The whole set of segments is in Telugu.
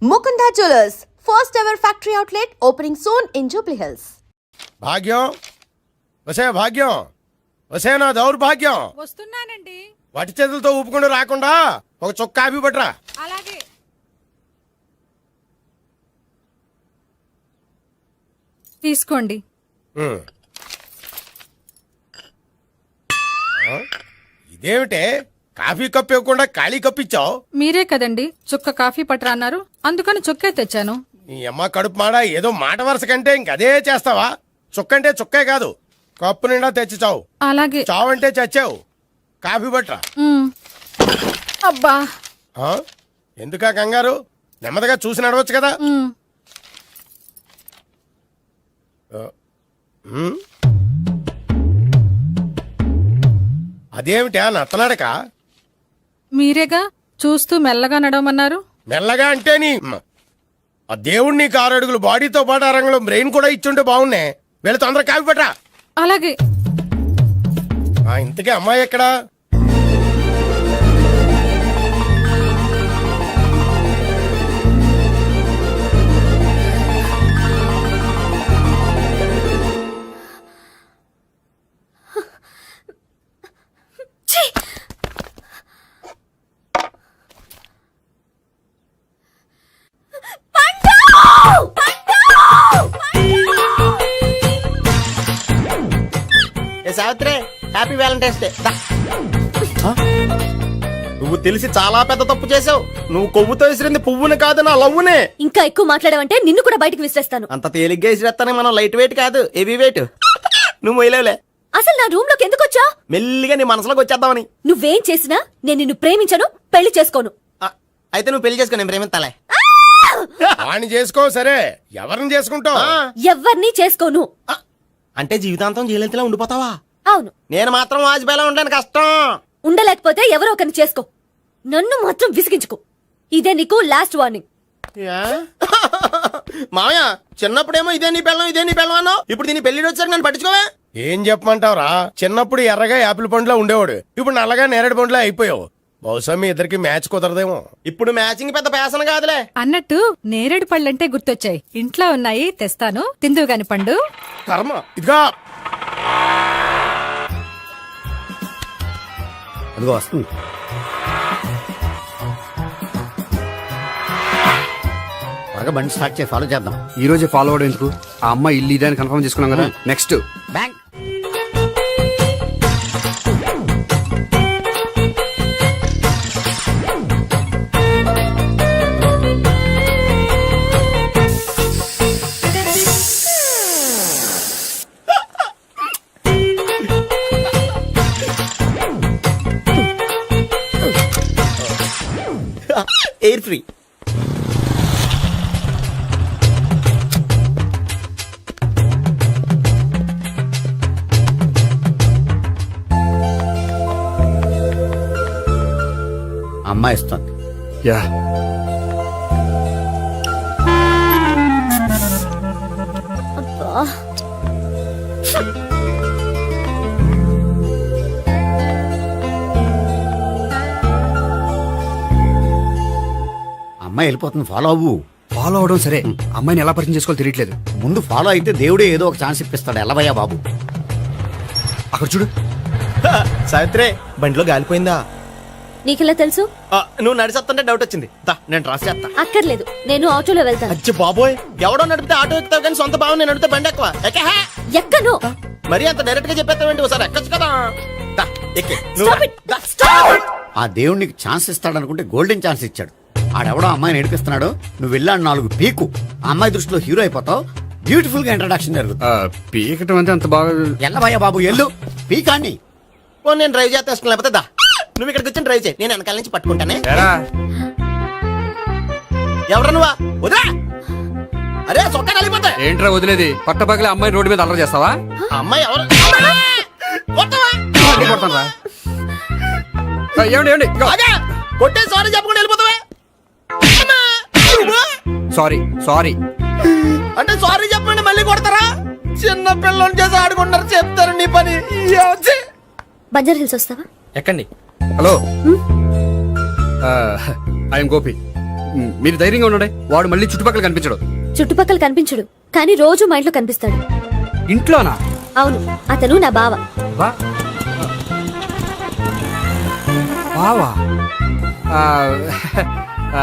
Mukunda Jewelers, first ever factory outlet opening soon in Jubilee Hills. భాగ్యం భాగ్యం వసే నా దౌర్భాగ్యం. వస్తున్నానండి. వాటి చేతులతో ఊపుకుండా రాకుండా ఒక చొక్క కాఫీ పట్టరా. అలాగే. తీసుకోండి. ఇదేమిటే కాఫీ కప్పు ఇవ్వకుండా ఖాళీ కప్పు ఇచ్చావు? మీరే కదండి చుక్క కాఫీ పట్టరా అన్నారు, అందుకని చుక్కే తెచ్చాను. నీ అమ్మ కడుపు మాడ, ఏదో మాట వరుస కంటే ఇంకదే చేస్తావా? చుక్కంటే చుక్కే కాదు, కప్పు నిండా తెచ్చి చావు. అలాగే. చావంటే చచ్చావు. కాఫీ పట్టరా. అబ్బా, ఎందుకా కంగారు? నెమ్మదిగా చూసి నడవచ్చు కదా. అదేమిటా నత్తనడక? మీరేగా చూస్తూ మెల్లగా నడవమన్నారు. మెల్లగా అంటే నీ ఆ దేవుడు నీకు 6 అడుగులు బాడీతో పాటు ఆ రంగంలో బ్రెయిన్ కూడా ఇచ్చుంటే బాగున్నే. వీళ్ళ తొందర కాఫీ పట్టరా. అలాగే. ఇంతకీ అమ్మాయి ఎక్కడా? Savitri, happy Valentine's day. నువ్వు తెలిసి చాలా పెద్ద తప్పు చేసావు. నువ్వు కొవ్వుతో విసిరింది పువ్వుని కాదు, నా లవ్వునే. ఇంకా ఎక్కువ మాట్లాడావంటే నిన్ను కూడా బయటకు విసిరేస్తాను. అంత తేలిగ్గా విసిరేస్తానే మనం లైట్ వెయిట్ కాదు, హెవీ వెయిట్. నువ్వు మొయ్యలేవులే. అసలు నా రూమ్ లోకి ఎందుకు వచ్చా? మెల్లిగా నీ మనసులోకి వచ్చేద్దామని. నువ్వేం చేసినా నేను నిన్ను ప్రేమించను, పెళ్లి చేసుకోను. అయితే నువ్వు పెళ్లి చేసుకో, నేను ప్రేమిస్తాలే. వాణ్ణి చేసుకో. సరే, ఎవరిని చేసుకుంటావు? ఎవ్వరినీ చేసుకోను. అంటే జీవితాంతం జయలలితలా ఉండిపోతావా? అవును. నేను మాత్రం వాజ్పేయిలా ఉండడానికి కష్టం. ఉండలేకపోతే ఎవరో ఒకరిని చేసుకో, నన్ను మాత్రం విసిగించుకో. ఇదే నీకు లాస్ట్ వార్నింగ్. మామయ్య, చిన్నప్పుడేమో ఇదే నీ పెళ్ళం అన్నావు. ఇప్పుడు దీని పెళ్లి వచ్చాక నన్ను పట్టించుకోవే. ఏం చెప్పమంటావురా? చిన్నప్పుడు ఎర్రగా యాపిల్ పండులో ఉండేవాడు, ఇప్పుడు నల్లగా నేరేడు పండులో అయిపోయావు. బహుశా మీ ఇద్దరికి మ్యాచ్ కుదరదేమో. ఇప్పుడు మ్యాచింగ్ పెద్ద పేసన కాదులే. అన్నట్టు నేరేడు పళ్ళంటే గుర్తొచ్చాయి. ఇంట్లో ఉన్నాయి, తెస్తాను, తిందువు గాని పండు. కర్మ. ఇదిగా అదిగో వస్తుంది. త్వరగా బండి స్టార్ట్ చేసి ఫాలో చేద్దాం. ఈ రోజే ఫాలో అవడం ఎందుకు? ఆ అమ్మాయి ఇల్లు ఇదని కన్ఫర్మ్ చేసుకున్నాం కదా. Next bank. Air free. అమ్మాయి ఇస్తుంది. యా, అమ్మాయి వెళ్ళిపోతుంది, ఫాలో అవ్వు. ఫాలో అవడం సరే, అమ్మాయిని ఎలా పరిచయం చేసుకోవాలో తెలియట్లేదు. ముందు ఫాలో అయితే దేవుడే ఏదో ఒక ఛాన్స్ ఇప్పిస్తాడు. ఎల్లవయ్యా బాబు. అక్కడ చూడు. సావిత్రి, బండిలో గాలిపోయిందా? నీకెలా తెలుసు? నువ్వు నడిచేస్తుంటే డౌట్ వచ్చింది. నేను ట్రాస్ చేస్తా. అక్కర్లేదు, నేను ఆటోలో వెళ్తాను. అచ్చి బాబోయ్, ఎవడో నడిపితే ఆటో ఎక్కుతావు కానీ సొంత భావం నేను నడిపితే బండి ఎక్కువ. ఎక్కను. మరి అంత డైరెక్ట్ గా చెప్పేస్తావేంటి? ఒకసారి ఎక్కొచ్చు కదా. Stop it. Stop it. ఆ దేవుడు నీకు ఛాన్స్ ఇస్తాడనుకుంటే గోల్డెన్ ఛాన్స్ ఇచ్చాడు. ఆడెవడో అమ్మాయిని నడిపిస్తున్నాడు, నువ్వు వెళ్ళాడు 4 పీకు. ఆ అమ్మాయి దృష్టిలో హీరో అయిపోతావు. బ్యూటిఫుల్ గా ఇంట్రడక్షన్ జరుగుతుంది. పీకటం అంటే అంత బాగా. ఎల్లవయ్యా బాబు, ఎల్లు పీకాన్ని. నేను డ్రైవ్ చేస్తాను, లేకపోతే దా నువ్వు ఇక్కడికి వచ్చి డ్రైవ్ చేయి, నేను వెనకాల నుంచి పట్టుకుంటానే. ఎవరు నువ్వా? వదిలా. అరే చొక్కా కలిపోతా. ఏంట్రా వదిలేది? పట్టపగలే అమ్మాయి రోడ్డు మీద అల్లరి చేస్తావా? అమ్మాయి ఎవరు? ఏమండి కొట్టే సారీ చెప్పకుండా వెళ్ళిపోతావా? సారీ సారీ అంటే సారీ చెప్పండి మళ్ళీ కొడతారా? చిన్న పిల్లలు చేసి ఆడుకుంటారు, చెప్తారు నీ పని. బంజారా హిల్స్ వస్తావా? ఎక్కండి. Hello, I'm Gopi. మీరు ధైర్యంగా ఉండండి. వాడు మళ్ళీ చుట్టుపక్కల కనిపించడు. చుట్టుపక్కల కనిపించడు కానీ రోజు మా ఇంట్లో కనిపిస్తాడు. ఇంట్లోనా? అవును, అతను నా బావ. వా బావా ఆ, ఆ,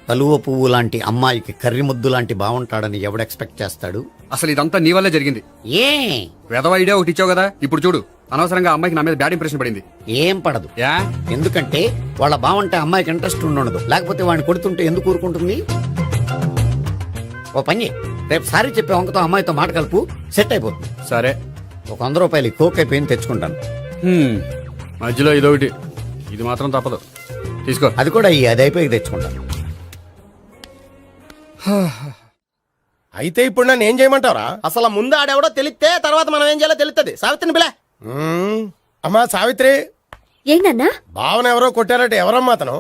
కలువ పువ్వు లాంటి అమ్మాయికి కర్రి ముద్దు లాంటి బాగుంటాడని ఎవడు ఎక్స్పెక్ట్ చేస్తాడు? అసలు ఇదంతా నీ వల్లే జరిగింది. ఏ వెధవ ఐడియా ఒకటి ఇచ్చావు కదా, ఇప్పుడు చూడు అనవసరంగా అమ్మాయికి నా మీద బ్యాడ్ ఇంప్రెషన్ పడింది. ఏం పడదు. యా ఎందుకంటే వాళ్ళ బాగుంటే అమ్మాయికి ఇంట్రెస్ట్ ఉండదు. లేకపోతే వాడిని కొడుతుంటే ఎందుకు ఊరుకుంటుంది? ఓ పని చెయ్. రేపు సారీ చెప్పే వంకతో అమ్మాయితో మాట కలుపు, సెట్ అయిపోతుంది. సరే. ఒక 100 రూపాయలు కోక్ అయిపోయింది తెచ్చుకుంటాను. మధ్యలో ఇదొకటి, ఇది మాత్రం తప్పదు. తీసుకో. అది కూడా అది అయిపోయి తెచ్చుకుంటాను. అయితే ఇప్పుడు నన్ను ఏం చేయమంటావరా? అసలు ముందు ఆడెవడో తెలిస్తే తర్వాత మనం ఏం చేయాలో తెలుస్తుంది. సావిత్రిని పిల్ల. అమ్మా సావిత్రి, ఏంటన్నా? భావన ఎవరో కొట్టారట, ఎవరమ్మా అతను?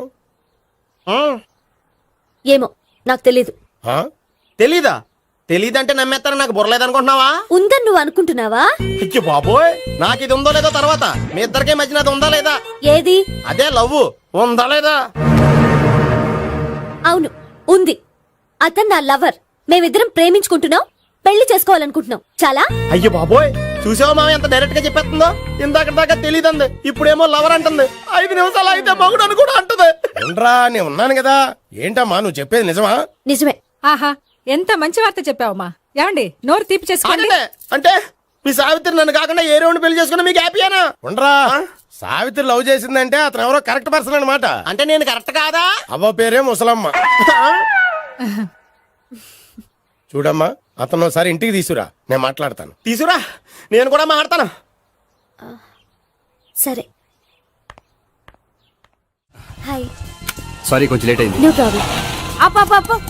ఏమో నాకు తెలీదు. ఆ? తెలీదా? తెలీదంటే నమ్మేస్తారని నాకు బుర్రలేదనుకుంటున్నావా? ఉందని నువ్వు అనుకుంటున్నావా? అయ్యో బాబోయ్, నాకు ఇది ఉందో లేదో తర్వాత. మీ ఇద్దరికే మధ్యన అది ఉందా లేదా? ఏది? అదే లవ్ ఉందా లేదా? అవును, ఉంది. అతను నా లవర్. మేమిద్దరం ప్రేమించుకుంటున్నాం, పెళ్లి చేసుకోవాలనుకుంటున్నాం. చాలా. అయ్యో బాబోయ్, చూసావా మామ ఎంత డైరెక్ట్ గా చెప్పేస్తుందో? ఇందాక దాకా తెలియదండి, ఇప్పుడేమో లవర్ అంటుంది. 5 నిమిషాలు అయితే మగుడు అని కూడా అంటుంది. ఏంట్రా, నేను ఉన్నాను కదా. ఏంటమ్మా నువ్వు చెప్పేది నిజమా? నిజమే. ఆహా, ఎంత మంచి వార్త చెప్పావమ్మా. ఏమండి, నోరు తీపి చేసుకోండి. అంటే మీ సావిత్రి నన్ను కాకుండా ఏ రౌండ్ పెళ్లి చేసుకున్నా మీకు హ్యాపీయేనా? ఉండరా, సావిత్రి లవ్ చేసిందంటే అతను ఎవరో కరెక్ట్ పర్సన్ అనమాట. అంటే నేను కరెక్ట్ కాదా? అవ్వ పేరే ముసలమ్మ. చూడమ్మా, అతను ఒకసారి ఇంటికి తీసుకురా, నేను మాట్లాడతాను. తీసురా, నేను కూడా మాట్లాడతాను. సరే. హాయ్. సారీ, కొంచెం లేట్ అయింది. No problem. అప్ప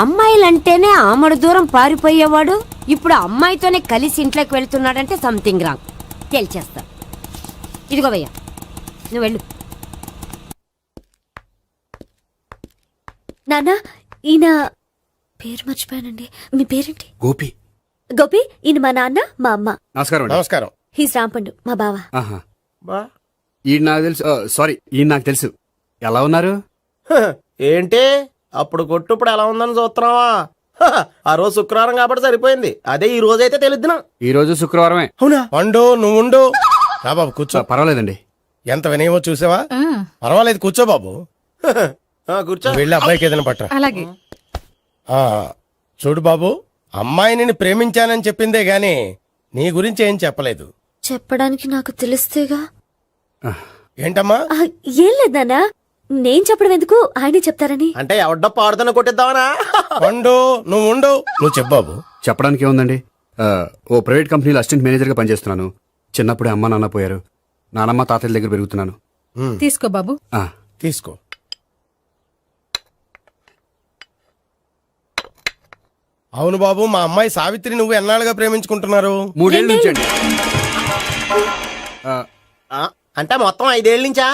అమ్మాయిలంటేనే ఆమడు దూరం పారిపోయేవాడు ఇప్పుడు అమ్మాయితోనే కలిసి ఇంట్లోకి వెళ్తున్నాడంటే సంథింగ్ రాంగ్ తేల్చేస్తా. ఇదిగో భయ్యా, నువ్వు వెళ్ళు. నాన్న, ఈయన పేరు మర్చిపోయానండి. మీ పేరేంటి? గోపి. గోపి. ఈయన మా నాన్న, మా అమ్మ. నమస్కారం అండి. నమస్కారం. హీస్ రాంపండు, మా బావ. ఆహా. ఈయన నాకు తెలుసు. సారీ, ఈయన నాకు తెలుసు. ఎలా ఉన్నారు? ఏంటి అప్పుడు కొట్టు ఇప్పుడు ఎలా ఉందని చూస్తున్నావా? ఆ రోజు శుక్రవారం కాబట్టి సరిపోయింది. అదే ఈ రోజు అయితే తెలుద్దునా. ఈ రోజు శుక్రవారమే. అవునా? పండు నువ్వు ఉండు. రా బాబు కూర్చో. పర్వాలేదండి. ఎంత వినయమో చూసావా? ఆ, పర్వాలేదు, కూర్చో బాబు. కూర్చో. వెళ్ళి అబ్బాయికి ఏదైనా పట్టరా. అలాగే. ఆ, చూడు బాబు, అమ్మాయిని నేను ప్రేమించానని చెప్పిందే గాని నీ గురించి ఏం చెప్పలేదు. చెప్పడానికి నాకు తెలిస్తేగా. ఏంటమ్మా? ఆ, ఏం లేదు నాన్న, నేను చెప్పడం ఎందుకు, ఆయనే చెప్తారని. అంటే ఎవడ్డో పాడుతున్నా కొట్టిద్దామనా? పండు నువ్వు ఉండు. నువ్వు చెప్పు బాబు. చెప్పడానికి ఏముందండి, ఓ ప్రైవేట్ కంపెనీలో అసిస్టెంట్ మేనేజర్ గా పనిచేస్తున్నాను. చిన్నప్పుడే అమ్మ నాన్న పోయారు. నానమ్మ తాతయ్య దగ్గర పెరుగుతున్నాను. తీసుకో బాబు. ఆ, తీసుకో. అవును బాబు, మా అమ్మాయి సావిత్రి నువ్వు ఎన్నాళ్ళుగా ప్రేమించుకుంటున్నారు? 3 ఏళ్ళ నుంచి అండి. అంటే మొత్తం 5 ఏళ్ళ నుంచా?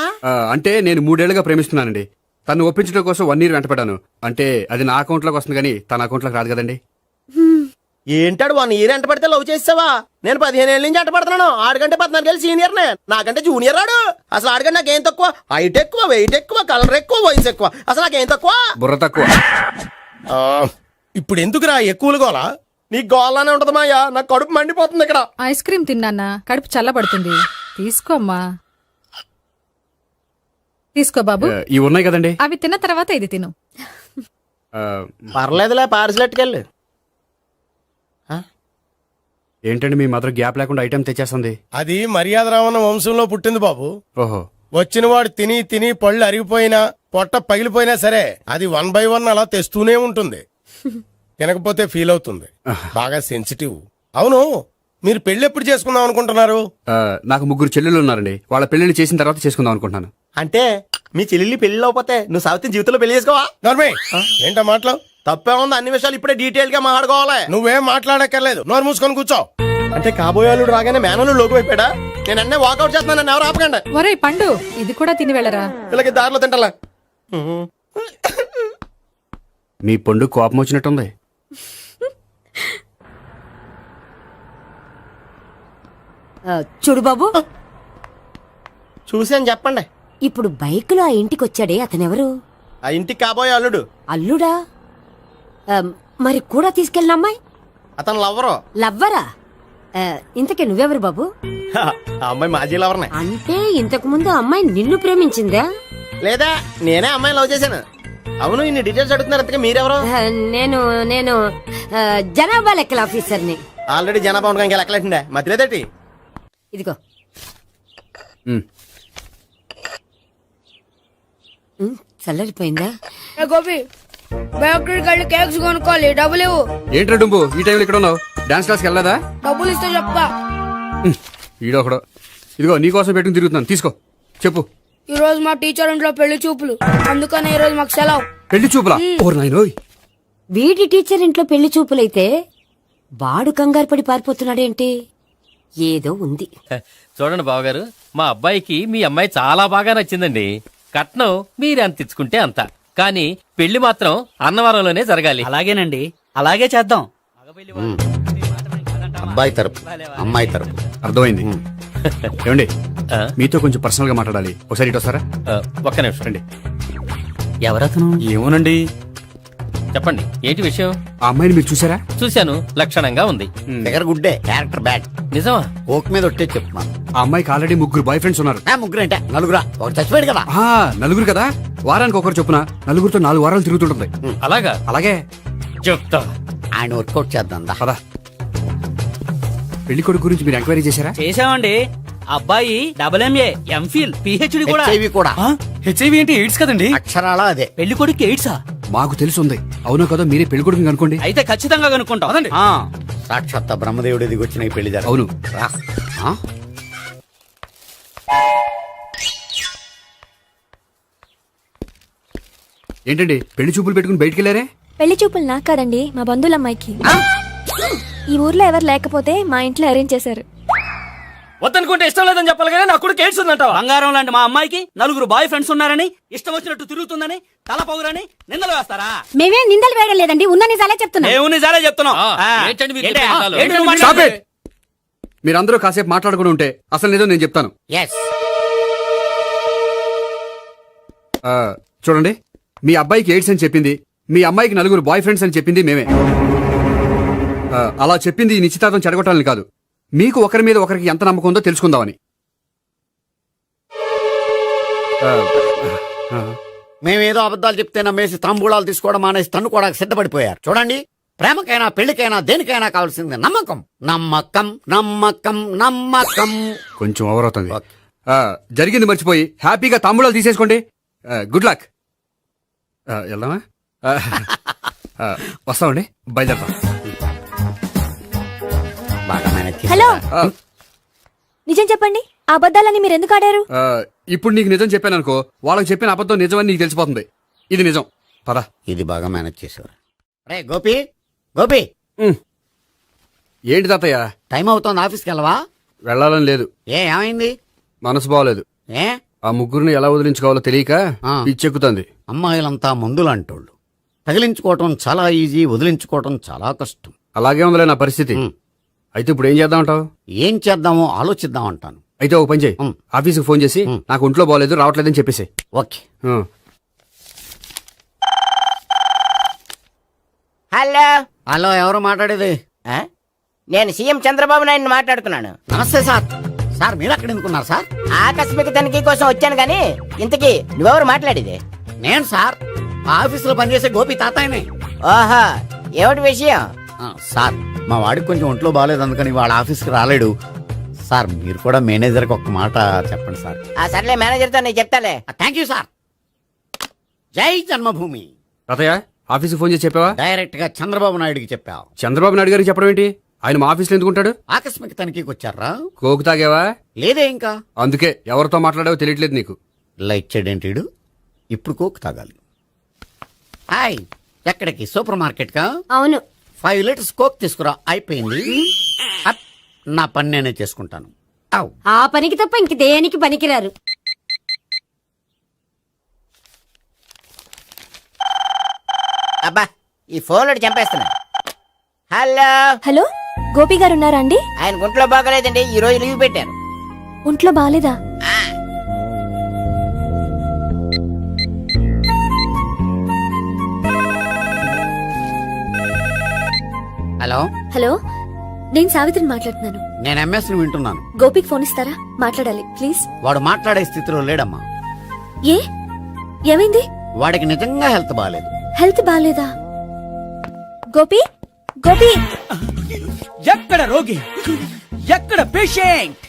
అంటే నేను 3 ఏళ్లుగా ప్రేమిస్తున్నానండి. తను ఒప్పించడం కోసం 1 year వెంటపడ్డాను. అంటే అది నా అకౌంట్ లోకి వస్తుంది కానీ తన అకౌంట్ లోకి రాదు కదండి. ఏంటాడు 1 year ఎంట పడితే లవ్ చేసావా? నేను 15 ఏళ్ళ నుంచి ఎంట పడుతున్నాను. ఆడికంటే 14 ఏళ్ళు సీనియర్ నే, నాకంటే జూనియర్ రాడు. అసలు ఆడికంటే నాకేం తక్కువ? హైట్ ఎక్కువ, వెయిట్ ఎక్కువ, కలర్ ఎక్కువ, వయసు ఎక్కువ. అసలు నాకేం తక్కువ? బుర్ర తక్కువ. ఆ, ఇప్పుడు ఎందుకురా ఎక్కువలు గోలా? నీకు గోళ్ళనే ఉంటది మాయా, నాకు కడుపు మండిపోతుంది ఇక్కడ. ఐస్ క్రీమ్ తిన్నానా, కడుపు చల్లబడుతుంది. తీసుకోమ్మా. తీసుకో బాబు. ఇవి ఉన్నాయి కదండి. అవి తిన్న తర్వాత ఇది తిను. పర్లేదులే, పార్సిలెట్కెళ్ళి. ఏంటండి మీ మదర్ గ్యాప్ లేకుండా ఐటెం తెచ్చేస్తుంది? అది మర్యాద రావణ వంశంలో పుట్టింది బాబు. ఓహో. వచ్చిన వాడు తిని తిని పళ్ళు అరిగిపోయినా పొట్ట పగిలిపోయినా సరే అది 1 by 1 అలా తెస్తూనే ఉంటుంది. తినకపోతే ఫీల్ అవుతుంది. బాగా సెన్సిటివ్. అవును, మీరు పెళ్లి ఎప్పుడు చేసుకుందాం అనుకుంటున్నారు? నాకు 3 చెల్లెళ్ళు ఉన్నారండి. వాళ్ళ పెళ్లిని చేసిన తర్వాత చేసుకుందాం అనుకుంటున్నాను. అంటే మీ చెల్లెల్ని పెళ్లి అవ్వకపోతే నువ్వు సావిత్రి జీవితంలో పెళ్లి చేసుకోవా? నోర్మే, ఏంటో మాటలు? తప్పే ఉంది, అన్ని విషయాలు ఇప్పుడే డీటెయిల్ గా మాట్లాడుకోవాలి. నువ్వేం మాట్లాడక్కర్లేదు, నోరు మూసుకొని కూర్చో. అంటే కాబోయేవాళ్ళు రాగానే మేనలు లోకి అయిపోయాడా? నేను అన్నీ వాకౌట్ చేస్తున్నాను, నన్ను ఎవరు ఆపకండి. ఒరేయ్ పండు, ఇది కూడా తిని వెళ్ళరా. వీళ్ళకి దారిలో తింటలా. మీ పండు కోపం వచ్చినట్టుంది. చూడు బాబు, చూసాను చెప్పండి. ఇప్పుడు బైక్ లో ఆ ఇంటికి వచ్చాడే అతనెవరు? ఆ ఇంటికి కాబోయే అల్లుడు. అల్లుడా? మరి కూడా తీసుకెళ్ళిన అమ్మాయి అతను లవ్వరు. లవ్వరా? ఇంతకీ నువ్వెవరు బాబు? ఆ అమ్మాయి మాజీ లవర్నే. అంటే ఇంతకు ముందు అమ్మాయి నిన్ను ప్రేమించిందా? లేదా నేనే అమ్మాయిని లవ్ చేశాను. అవును, ఇన్ని డీటెయిల్స్ అడుగుతున్నారు. ఇంతకీ మీరెవరు? నేను నేను జనాభా లెక్కల ఆఫీసర్ని. ఆల్రెడీ జనాభా ఉండగా లెక్కలేటండే మధ్యలేదేటి. ఇదిగో. చల్లరిపోయిందా? గోపి బయోక్రిటిక్ వెళ్ళి కేక్స్ కొనుక్కోవాలి, డబ్బులు ఇవ్వు. ఏంట్రా డుంబు ఈ టైంలో ఇక్కడ ఉన్నావు? డాన్స్ క్లాస్కి వెళ్ళదా? డబ్బులు ఇస్తే చెప్తా. ఈడొకడు. ఇదిగో నీకోసం పెట్టుకుని తిరుగుతున్నాను, తీసుకో. చెప్పు. ఈ రోజు మా టీచర్ ఇంట్లో పెళ్లి చూపులు, అందుకనే ఈ రోజు మాకు సెలవు. పెళ్లి చూపులా? ఓర్ నాయనోయ్. వీడి టీచర్ ఇంట్లో పెళ్లి చూపులైతే వాడు కంగారు పడి పారిపోతున్నాడేంటి? ఏదో ఉంది. చూడండి బావగారు, మా అబ్బాయికి మీ అమ్మాయి చాలా బాగా నచ్చిందండి. కట్నం మీరు ఎంత ఇచ్చుకుంటే అంత, కానీ పెళ్లి మాత్రం అన్నవరంలోనే జరగాలి. అలాగేనండి, అలాగే చేద్దాం. అబ్బాయి తరపు అమ్మాయి తరపు. అర్థమైంది. ఏమండి ఆ? మీతో కొంచెం పర్సనల్ గా మాట్లాడాలి, ఒకసారి ఇటు వస్తారా? ఒక్క నిమిషం అండి. ఎవరతను? ఏమోనండి. చెప్పండి, ఏంటి విషయం? ఆ అమ్మాయిని మీరు చూసారా? చూశాను, లక్షణంగా ఉంది. ఫిగర్ గుడ్డే, క్యారెక్టర్ బ్యాడ్. నిజమా? ఓక్ మీద ఒట్టే చెప్తున్నాను. ఆ అమ్మాయికి ఆల్రెడీ 3 బాయ్ ఫ్రెండ్స్ ఉన్నారు. ముగ్గురంటే నలుగురా? ఒకటి చచ్చిపోయాడు కదా. ఆ, నలుగురు కదా, వారానికి ఒకరు చొప్పున నలుగురితో 4 వారాలు తిరుగుతుంటుంది. అలాగా? అలాగే. చెప్తా. ఆయన వర్కౌట్ చేద్దాం దా. పదా. పెళ్లి కొడుకు గురించి మీరు ఎంక్వైరీ చేశారా? చేసామండి. అబ్బాయి MA, MPhil, PhD కూడా. HIV కూడా. HIV ఏంటి? ఎయిడ్స్ కదండి. అక్షరాల అదే. పెళ్లి కొడుకు ఎయిడ్సా? మాకు తెలుసుంది. అవునో కదా, మీరే పెళ్లి కొడుకుని అనుకోండి. అయితే ఖచ్చితంగా కనుక్కుంటాం. సాక్షాత్ బ్రహ్మదేవుడి దిగి వచ్చిన ఈ పెళ్లి జరగదు. అవును. రా. ఆ? ఏంటండి పెళ్లి చూపులు పెట్టుకుని బయటికి వెళ్ళారే? పెళ్లి చూపులు నాకు కాదండి, మా బంధువుల అమ్మాయికి. ఈ ఊర్లో ఎవరు లేకపోతే మా ఇంట్లో అరేంజ్ చేశారు. వద్దనుకుంటే ఇష్టం లేదని చెప్పాలి కానీ నా కొడుకు ఎయిడ్స్ ఉందంటావా? బంగారం లాంటి మా అమ్మాయికి 4 బాయ్ ఫ్రెండ్స్ ఉన్నారని, ఇష్టం వచ్చినట్టు తిరుగుతుందని, తల పొగరని నిందలు వేస్తారా? మేమే నిందలు వేయడం లేదండి, ఉన్న నిజాలే చెప్తున్నా. దేవుని నిజాలే చెప్తున్నాం. ఏంటండి మీరు ఏంటి? చెప్పే నిజాలు? ఏంటి నువ్వు Stop మాట్లాడేది? it! మీరందరూ కాసేపు మాట్లాడుకుని ఉంటే అసలు నిజం నేను చెప్తాను. Yes. చూడండి, మీ అబ్బాయికి ఎయిడ్స్ అని చెప్పింది, మీ అమ్మాయికి 4 బాయ్ ఫ్రెండ్స్ అని చెప్పింది మేమే. అలా చెప్పింది ఈ నిశ్చితార్థం చెడగొట్టాలని కాదు, మీకు ఒకరి మీద ఒకరికి ఎంత నమ్మకం ఉందో తెలుసుకుందామని. మేమేదో అబద్ధాలు చెప్తే నమ్మేసి తాంబూలాలు తీసుకోవడం మానేసి తన్ను కూడా సిద్ధపడిపోయారు. చూడండి, ప్రేమకైనా పెళ్లికైనా దేనికైనా కావాల్సింది నమ్మకం. నమ్మకం నమ్మకం నమ్మకం. కొంచెం ఓవర్ అవుతుంది. జరిగింది మర్చిపోయి హ్యాపీగా తాంబూలాలు తీసేసుకోండి. Good luck. వెళ్దామా? వస్తామండి, బయలుదేరతాం. బాగా మేనేజ్ చేశారా? హలో, నిజం చెప్పండి, ఆ అబద్ధాలని మీరు ఎందుకు ఆడారు? ఇప్పుడు నీకు నిజం చెప్పాను అనుకో, వాళ్ళకి చెప్పిన అబద్ధం నిజమని నీకు తెలిసిపోతుంది. ఇది నిజం. పదా. ఇది బాగా మేనేజ్ చేసేవారు. రే గోపి, గోపి, ఏంటి తాతయ్య? టైం అవుతోంది, ఆఫీస్కి వెళ్ళవా? వెళ్ళాలని లేదు. ఏమైంది? మనసు బాగోలేదు. ఏ ఆ ముగ్గురిని ఎలా వదిలించుకోవాలో తెలియక పిచ్చెక్కుతుంది. అమ్మాయిలంతా మందులాంటోళ్ళు. తగిలించుకోవటం చాలా ఈజీ, వదిలించుకోవటం చాలా కష్టం. అలాగే ఉందిలే నా పరిస్థితి. అయితే ఇప్పుడు ఏం చేద్దామంటావు? ఏం చేద్దామో ఆలోచిద్దాం అంటాను. అయితే ఒక పని చేయి, ఆఫీస్కి ఫోన్ చేసి నాకు ఒంట్లో బాగోలేదు రావట్లేదని చెప్పేసి. ఓకే. హలో హలో, ఎవరు మాట్లాడేది? నేను సీఎం చంద్రబాబు నాయుడు మాట్లాడుతున్నాను. నమస్తే సార్. సార్ మీరు అక్కడ ఎందుకున్నారు సార్? ఆకస్మిక తనిఖీ కోసం వచ్చాను గాని ఇంతకీ నువ్వెవరు మాట్లాడేది? నేను సార్, ఆ ఆఫీసులో పనిచేసే గోపి తాతాయనే. ఓహో, ఏమిటి విషయం? సార్, మా వాడికి కొంచెం ఒంట్లో బాగాలేదు, అందుకని వాళ్ళ ఆఫీస్కి రాలేడు. సార్ మీరు కూడా మేనేజర్కి ఒక మాట చెప్పండి సార్. ఆ సర్లే, మేనేజర్తో నేను చెప్తాలే. Thank you sir. జై జన్మభూమి. తాతయ్య, ఆఫీస్కి ఫోన్ చేసి చెప్పావా? డైరెక్ట్ గా చంద్రబాబు నాయుడుకి చెప్పావు. చంద్రబాబు నాయుడు గారికి చెప్పడం ఏంటి? ఆయన మా ఆఫీస్లో ఎందుకుంటాడు? ఆకస్మిక తనిఖీకి వచ్చారా? కోకు తాగావా? లేదే ఇంకా. అందుకే ఎవరితో మాట్లాడావో తెలియట్లేదు నీకు. లైట్ చేయడేంటిడు? ఇప్పుడు కోక్ తాగాలి. హాయ్, ఎక్కడికి? సూపర్ మార్కెట్ కా? అవును. 5 లీటర్స్ కోక్ తీసుకురా. అయిపోయింది. అప్, నా పని నేనే చేసుకుంటాను. ఔ. ఆ పనికి తప్ప ఇంక దేనికి పనికిరారు. అబ్బా, ఈ ఫోన్ లో చంపేస్తున్నా. హలో హలో, గోపి గారు ఉన్నారా అండి? ఆయన గుంట్లో బాగలేదండి, ఈ రోజు లీవ్ పెట్టారు. ఒంట్లో బాలేదా? హలో, హలో, నేను సావిత్రిని మాట్లాడుతున్నాను. నేను ఎంఎస్ ని వింటున్నాను. గోపికి ఫోన్ ఇస్తారా? మాట్లాడాలి ప్లీజ్. వాడు మాట్లాడే స్థితిలో లేడమ్మా. ఏ ఏమైంది? వాడికి నిజంగా హెల్త్ బాగాలేదు. హెల్త్ బాలేదా? గోపి, గోపి, ఎక్కడ రోగి, ఎక్కడ పేషెంట్?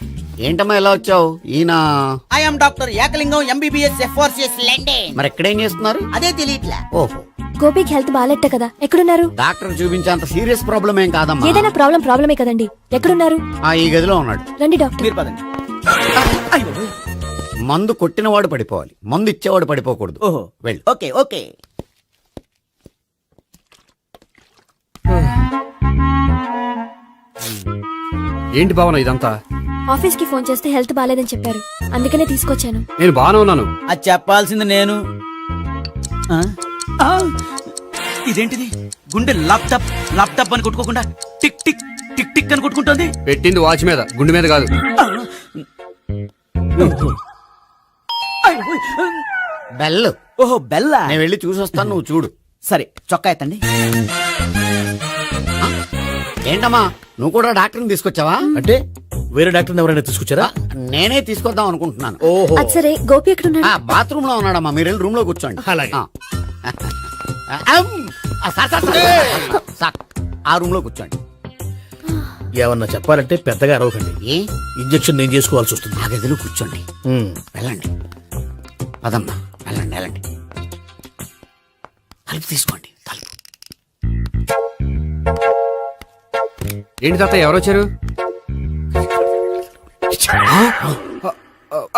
ఏంటమ్మా ఇలా వచ్చావు? ఈయన I'm doctor Ekalingam MBBS FRCS London. మరి ఎక్కడేం చేస్తున్నారు? అదే తెలియట్లే. ఓహో, గోపికి హెల్త్ బాలేట కదా, ఎక్కడున్నారు? డాక్టర్ చూపించేంత సీరియస్ ప్రాబ్లం ఏం కాదమ్మా. ఏదైనా ప్రాబ్లమే కదండి. ఎక్కడున్నారు? ఈ గదిలో ఉన్నాడు. రండి డాక్టర్. మీరు పదండి. అయ్యో. మందు కొట్టినవాడు పడిపోవాలి, మందు ఇచ్చేవాడు పడిపోకూడదు. ఓహో, వెళ్ళు. Okay okay. ఏంటి భావన ఇదంతా? ఆఫీస్ కి ఫోన్ చేస్తే హెల్త్ బాలేదని చెప్పారు, అందుకనే తీసుకొచ్చాను. నేను బాగానే ఉన్నాను. అది చెప్పాల్సింది నేను. ఆ? ఆ! ఇదేంటిది? గుండె లాప్టాప్ లాప్టాప్ అని కొట్టుకోకుండా టిక్ టిక్ టిక్ టిక్ అని కొట్టుకుంటుంది. పెట్టింది వాచ్ మీద, గుండె మీద కాదు. ఆ! అయ్యో. బెల్. ఓహో, బెల్లా. నేను వెళ్ళి చూసొస్తాను, నువ్వు చూడు. సరే, చొక్కా ఎత్తండి. ఏంటమ్మా, నువ్వు కూడా డాక్టర్ని తీసుకొచ్చావా? అంటే వేరే డాక్టర్ ఎవరైనా తీసుకొచ్చారా? నేనే తీసుకొద్దాం అనుకుంటున్నాను. ఓహో, అది సరే, గోపి ఎక్కడున్నాడు? బాత్రూమ్ లో ఉన్నాడమ్మా, మీరు వెళ్ళి రూమ్ లో కూర్చోండి. అలాగే. సార్, ఆ రూమ్ లో కూర్చోండి. ఏమన్నా చెప్పాలంటే పెద్దగా అరవకండి. ఏ ఇంజెక్షన్ నేను చేసుకోవాల్సి వస్తుంది. ఆ గదిలో కూర్చోండి. వెళ్ళండి, పదమ్మా, వెళ్ళండి వెళ్ళండి. తలుపు తీసుకోండి, తలుపు. ఏంటి తాత, ఎవరు వచ్చారు?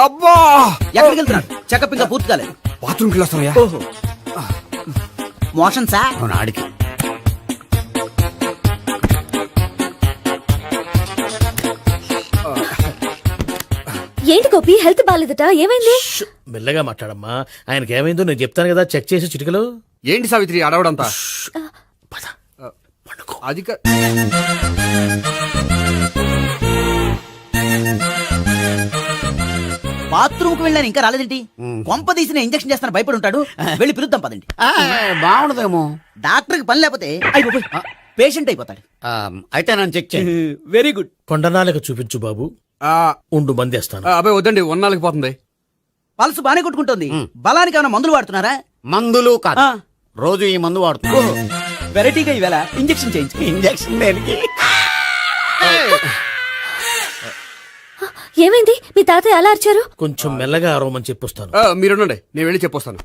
అబ్బా, ఎక్కడికి వెళ్తున్నాడు? చెకప్ ఇంకా పూర్తి కాలేదు. బాత్రూమ్కి వెళ్ళొస్తానయ్యా. ఓహో, మోషన్ సార్. అవును, ఆడికి. ఏంటి గోపి, హెల్త్ బాలేదట, ఏమైంది? మెల్లగా మాట్లాడమ్మా. ఆయనకి ఏమైందో నేను చెప్తాను కదా, చెక్ చేసి చిటికలు. ఏంటి సావిత్రి అడవడంతా? అది బాత్రూమ్ కు వెళ్ళాను, ఇంకా రాలేదేంటి? కొంప తీసిన ఇంజక్షన్ చేస్తాను భయపడి ఉంటాడు. వెళ్ళి పిలుద్దాం పదండి. బాగుండదేమో. డాక్టర్ కి పని లేకపోతే పేషెంట్ అయిపోతాడు. అయితే నన్ను చెక్ చేయండి. Very good. కొండనాలకు చూపించు బాబు. ఉండు, మందేస్తాను. అబ్బాయి వద్దండి, ఉన్నాళ్ళకి పోతుంది. పల్స్ బానే కొట్టుకుంటుంది. బలానికి ఏమైనా మందులు వాడుతున్నారా? మందులు కాదు, రోజు ఈ మందు వాడుతున్నా. వెరైటీగా ఈవేళ ఇంజక్షన్ చేయించు. ఇంజక్షన్ దేనికి? ఏమైంది? మీ తాతయ్య అలా అరిచారు? కొంచెం మెల్లగా అరవమని చెప్పొస్తాను. మీరుండండి, నేను వెళ్ళి చెప్పొస్తాను.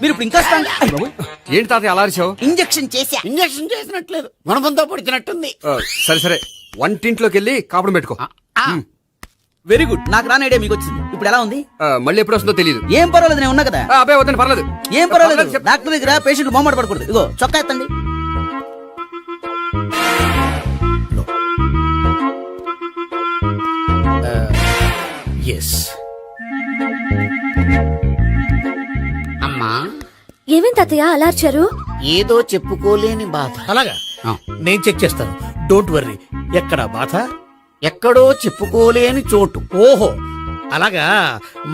మీరు ఇప్పుడు ఇంకా strong. అయ్ బాబోయ్. ఏంటి తాతయ్య అలా అరిచావు? ఇంజక్షన్ చేశా. ఇంజక్షన్ చేసినట్లేదు, గుణపంతో పొడిచినట్టుంది. సరే సరే, వంటింట్లోకి వెళ్ళి కాపురం పెట్టుకో. Very good. నాకు రాని ఐడియా మీకు వచ్చింది. ఇప్పుడు ఎలా ఉంది? మళ్ళీ ఎప్పుడు వస్తుందో తెలియదు. ఏం పర్వాలేదు, నేను ఉన్నా కదా. అబ్బాయి వద్దండి, పర్లేదు. ఏం పర్వాలేదు. డాక్టర్ దగ్గర పేషెంట్ మొహమాట పడకూడదు. ఇగో చొక్కా ఎత్తండి. ఎస్. అమ్మా, ఏమైంది తాతయ్య అలా అరిచారు? ఏదో చెప్పుకోలేని బాధ. అలాగా, నేను చెక్ చేస్తాను. Don't worry. ఎక్కడ బాధ? ఎక్కడో చెప్పుకోలేని చోటు. ఓహో, అలాగా.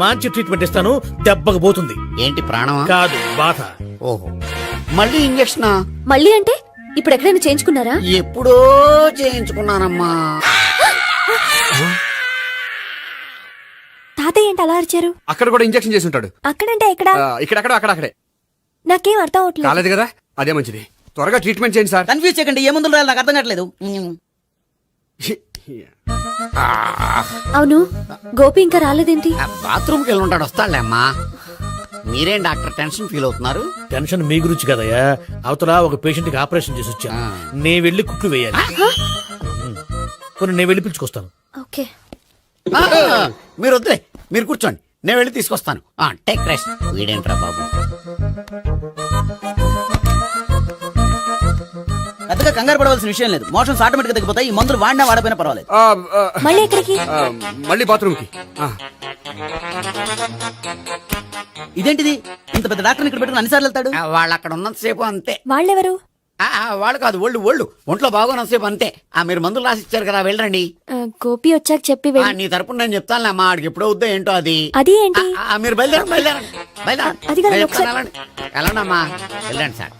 మంచి ట్రీట్మెంట్ ఇస్తాను, దెబ్బకు పోతుంది. ఏంటి, ప్రాణమా? కాదు, బాధ. ఓహో, మళ్ళీ ఇంజక్షనా? మళ్ళీ అంటే ఇప్పుడు ఎక్కడైనా చేయించుకున్నారా? ఎప్పుడో చేయించుకున్నానమ్మా. తాతయ్య ఏంటి అలా అరిచారు? అక్కడ కూడా ఇంజక్షన్ చేసి ఉంటాడు. అక్కడంటే ఎక్కడ? ఇక్కడక్కడ అక్కడే. నాకేం అర్థం అవట్లేదు. కాలేదు కదా, అదే మంచిది. త్వరగా ట్రీట్మెంట్ చేయండి సార్. కన్ఫ్యూజ్ చేయకండి. ఏ మందులు రాయాలి నాకు అర్థం కావట్లేదు. అవును, గోపి ఇంకా రాలేదేంటి? బాత్రూమ్కి వెళ్ళి ఉంటాడు, వస్తాడులే అమ్మా. మీరేం డాక్టర్ టెన్షన్ ఫీల్ అవుతున్నారు? టెన్షన్ మీ గురించి కదయ్యా. అవతల ఒక పేషెంట్ కి ఆపరేషన్ చేసి వచ్చా. నే వెళ్ళి కుట్లు వేయాలి. కొన్ని నేను వెళ్ళి పిలుచుకొస్తాను. ఓకే. మీరు వద్దులే, మీరు కూర్చోండి, నేను వెళ్ళి తీసుకొస్తాను. Take rest. వీడేంట్రా బాబు, పెద్దగా కంగారు పడవలసిన విషయం లేదు. మోషన్స్ ఆటోమేటిక్ గా తగ్గిపోతాయి. ఈ మందులు వాడినా వాడపోయినా పర్వాలేదు. మళ్ళీ ఎక్కడికి? మళ్ళీ బాత్రూమ్కి. ఇదేంటిది? ఇంత పెద్ద డాక్టర్ ఇక్కడ పెట్టుకుని అన్నిసార్లు వెళ్తాడు? వాళ్ళు అక్కడ ఉన్నంతసేపు అంతే. వాళ్ళెవరు? వాళ్ళు కాదు, ఒంట్లో బాగోనంతసేపు అంతే. మీరు మందులు రాసి ఇచ్చారు కదా, వెళ్ళండి. గోపి వచ్చాక చెప్పి నీ తరపున నేను చెప్తానులే అమ్మా. ఆడికి ఎప్పుడో వద్దో ఏంటో అది. అది ఏంటి? మీరు బయలుదేరండి. బయలుదేరండి. అది కాదు, నేను ఒకసారి- చెప్తాను, వెళ్ళండి. వెళ్ళండి అమ్మా, వెళ్ళండి సార్.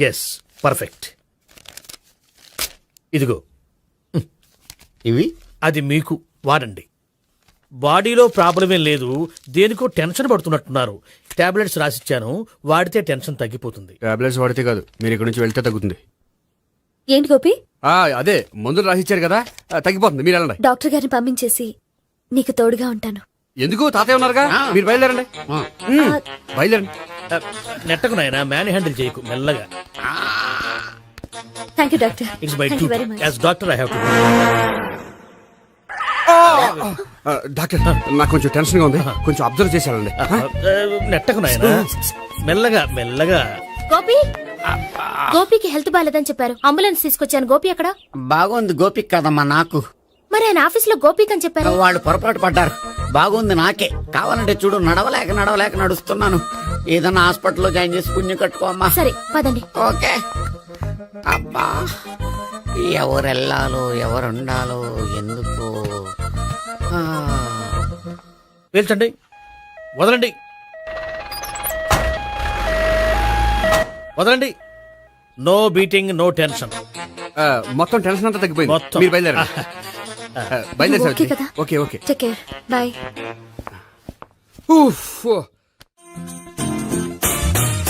Yes perfect. ఇదిగో ఇవి అది మీకు వాడండి. బాడీలో ప్రాబ్లం ఏం లేదు, దేనికో టెన్షన్ పడుతున్నట్టున్నారు. టాబ్లెట్స్ రాసిచ్చాను, వాడితే టెన్షన్ తగ్గిపోతుంది. టాబ్లెట్స్ వాడితే కాదు, మీరు ఇక్కడ నుంచి వెళ్తే తగ్గుతుంది. ఏంటి గోపి? అదే మందులు రాసిచ్చారు కదా, తగ్గిపోతుంది. మీరు వెళ్ళండి. డాక్టర్ గారిని పంపించేసి నీకు తోడుగా ఉంటాను. ఎందుకు? తాతయ్య ఉన్నారుగా, మీరు బయలుదేరండి. బయలుదేరండి. నెట్టకు నాయనా, మ్యాన్ హ్యాండిల్ చేయకు, మెల్లగా. Thank you doctor. It's my thank you very duty much. As doctor I have to. Doctor, నాకు కొంచెం టెన్షన్ గా ఉంది, కొంచెం అబ్జర్వ్ చేసేయాలండి. నెట్టకు నాయనా, మెల్లగా మెల్లగా. గోపి, గోపికి హెల్త్ బాలేదని చెప్పారు, అంబులెన్స్ తీసుకొచ్చాను. గోపి ఎక్కడ? బాగుంది గోపిక్ కదమ్మా నాకు. మరి ఆయన ఆఫీస్ లో గోపిక్ అని చెప్పారు. వాళ్ళు పొరపాటు పడ్డారు. బాగుంది నాకే. కావాలంటే చూడు, నడవలేక నడుస్తున్నాను. ఏదన్నా హాస్పిటల్లో జాయిన్ చేసి పుణ్యం కట్టుకోమ్మా. సరే పదండి. ఓకే. అబ్బా, ఎవరెళ్ళాలో ఎవరుండాలో ఎందుకు. పేల్చండి, వదలండి, వదలండి. No beating, no tension. మొత్తం టెన్షన్ అంతా తగ్గిపోయింది. మొత్తం. మీరు బయలుదేరండి. బయలుదేరి ఓకే కదా? Okay okay. Take care, bye.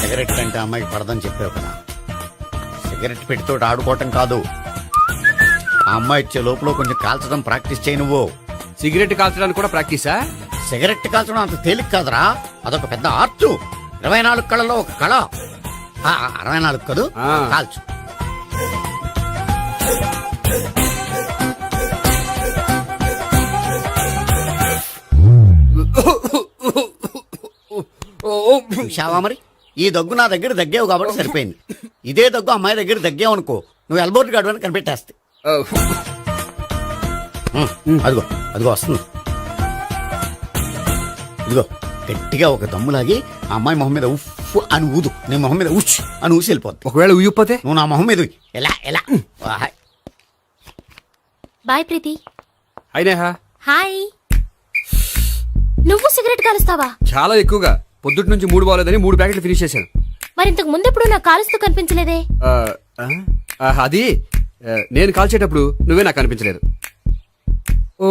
Cigarette కంటే అమ్మాయికి పడదని చెప్పావు కదా. సిగరెట్ పెట్టితో ఆడుకోవటం కాదు, ఆ అమ్మాయి ఇచ్చే లోపల కొంచెం కాల్చడం ప్రాక్టీస్ చేయి నువ్వు. సిగరెట్ కాల్చడానికి కూడా ప్రాక్టీసా? సిగరెట్ కాల్చడం అంత తేలిక కాదురా, అదొక పెద్ద ఆర్ట్. 24 కళలో ఒక కళ. 64 కదూ, కాల్చు. చూశావా మరి, ఈ దగ్గు నా దగ్గర దగ్గేవు కాబట్టి సరిపోయింది. ఇదే దగ్గు అమ్మాయి దగ్గర దగ్గేవు అనుకో, నువ్వు ఎల్బోర్డ్ గాడు అని కనిపెట్టేస్తే. అదిగో అదిగో వస్తుంది. ఇదిగో గట్టిగా ఒక దమ్ములాగి ఆ అమ్మాయి మొహం మీద ఉఫ్ అని ఊదు, నీ మొహం మీద ఉచ్ అని ఊసి వెళ్ళిపోద్ది. ఒకవేళ ఊయకపోతే నువ్వు నా మొహం మీద ఉయ్. ఎలా ఎలా. బాయ్ ప్రీతి. అయినా హాయ్. నువ్వు సిగరెట్ కాలుస్తావా? చాలా ఎక్కువగా. పొద్దుటి నుంచి 3 బాలేదని 3 ప్యాకెట్లు ఫినిష్ చేశాను. మరి ఇంతకు ముందెప్పుడు నాకు కాలుస్తూ కనిపించలేదే? అది నేను కాల్చేటప్పుడు నువ్వే నాకు అనిపించలేదు. ఓ,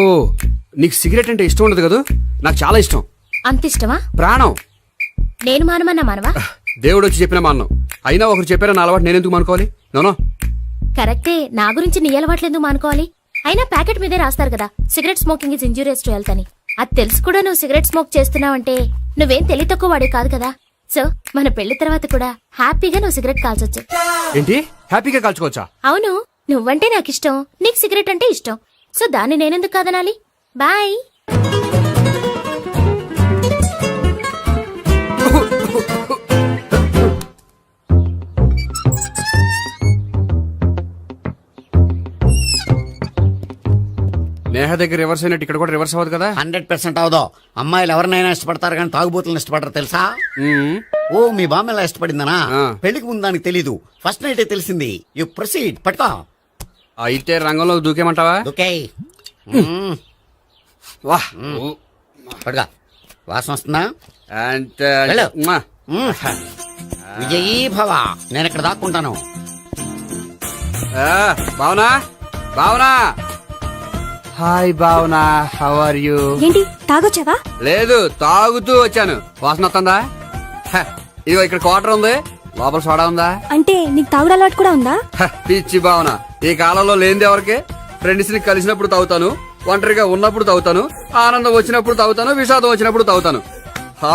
నీకు సిగరెట్ అంటే ఇష్టం ఉండదు కదా? నాకు చాలా ఇష్టం. అంత ఇష్టమా? ప్రాణం. నేను మానమన్నా మానవా? దేవుడు వచ్చి చెప్పినా మానం. అయినా ఒకరు చెప్పారా నా అలవాటు నేనెందుకు మానుకోవాలి? నోనో. కరెక్టే, నా గురించి నీ అలవాట్లు ఎందుకు మానుకోవాలి? అయినా ప్యాకెట్ మీదే రాస్తారు కదా, cigarette smoking is injurious to health అని. అది తెలుసు కూడా నువ్వు సిగరెట్ స్మోక్ చేస్తున్నావంటే నువ్వేం తెలివి తక్కువ వాడే కాదు కదా. సో మన పెళ్లి తర్వాత కూడా హ్యాపీగా నువ్వు సిగరెట్ కాల్చొచ్చు. ఏంటి? హ్యాపీగా కాల్చుకోవచ్చా? అవును, నువ్వంటే నాకు ఇష్టం, నీకు సిగరెట్ అంటే ఇష్టం. సో దాన్ని నేనెందుకు కాదనాలి? బాయ్. నేహ దగ్గర రివర్స్ అయినట్టు ఇక్కడ కూడా రివర్స్ అవ్వదు కదా? 100% అవదో. అమ్మాయిలు ఎవరినైనా ఇష్టపడతారు కానీ తాగుబోతులను ఇష్టపడరు తెలుసా? ఓ, మీ బామ్మ ఎలా ఇష్టపడిందనా? పెళ్లికి ముందు దానికి తెలీదు, ఫస్ట్ నైటే తెలిసింది. You proceed. పట్టుకో. అయితే రంగంలో దూకేమంటావా? ఓకే. వాహ్, పట్టుకో. వాసన వస్తుందా? వెళ్ళు. విజయీ భవ. నేను ఇక్కడ దాక్కుంటాను. Bhavana, Bhavana. Hi Bhavana, how are you? ఏంటి తాగొచ్చావా? లేదు, తాగుతూ వచ్చాను. వాసన వస్తుందా? ఇదిగో ఇక్కడ క్వార్టర్ ఉంది, లోపల సోడా ఉందా? అంటే నీకు తాగుడు అలవాటు కూడా ఉందా? పిచ్చి భావన, ఈ కాలంలో లేనిది ఎవరికి? ఫ్రెండ్స్ ని కలిసినప్పుడు తాగుతాను, ఒంటరిగా ఉన్నప్పుడు తాగుతాను, ఆనందం వచ్చినప్పుడు తాగుతాను, విషాదం వచ్చినప్పుడు తాగుతాను.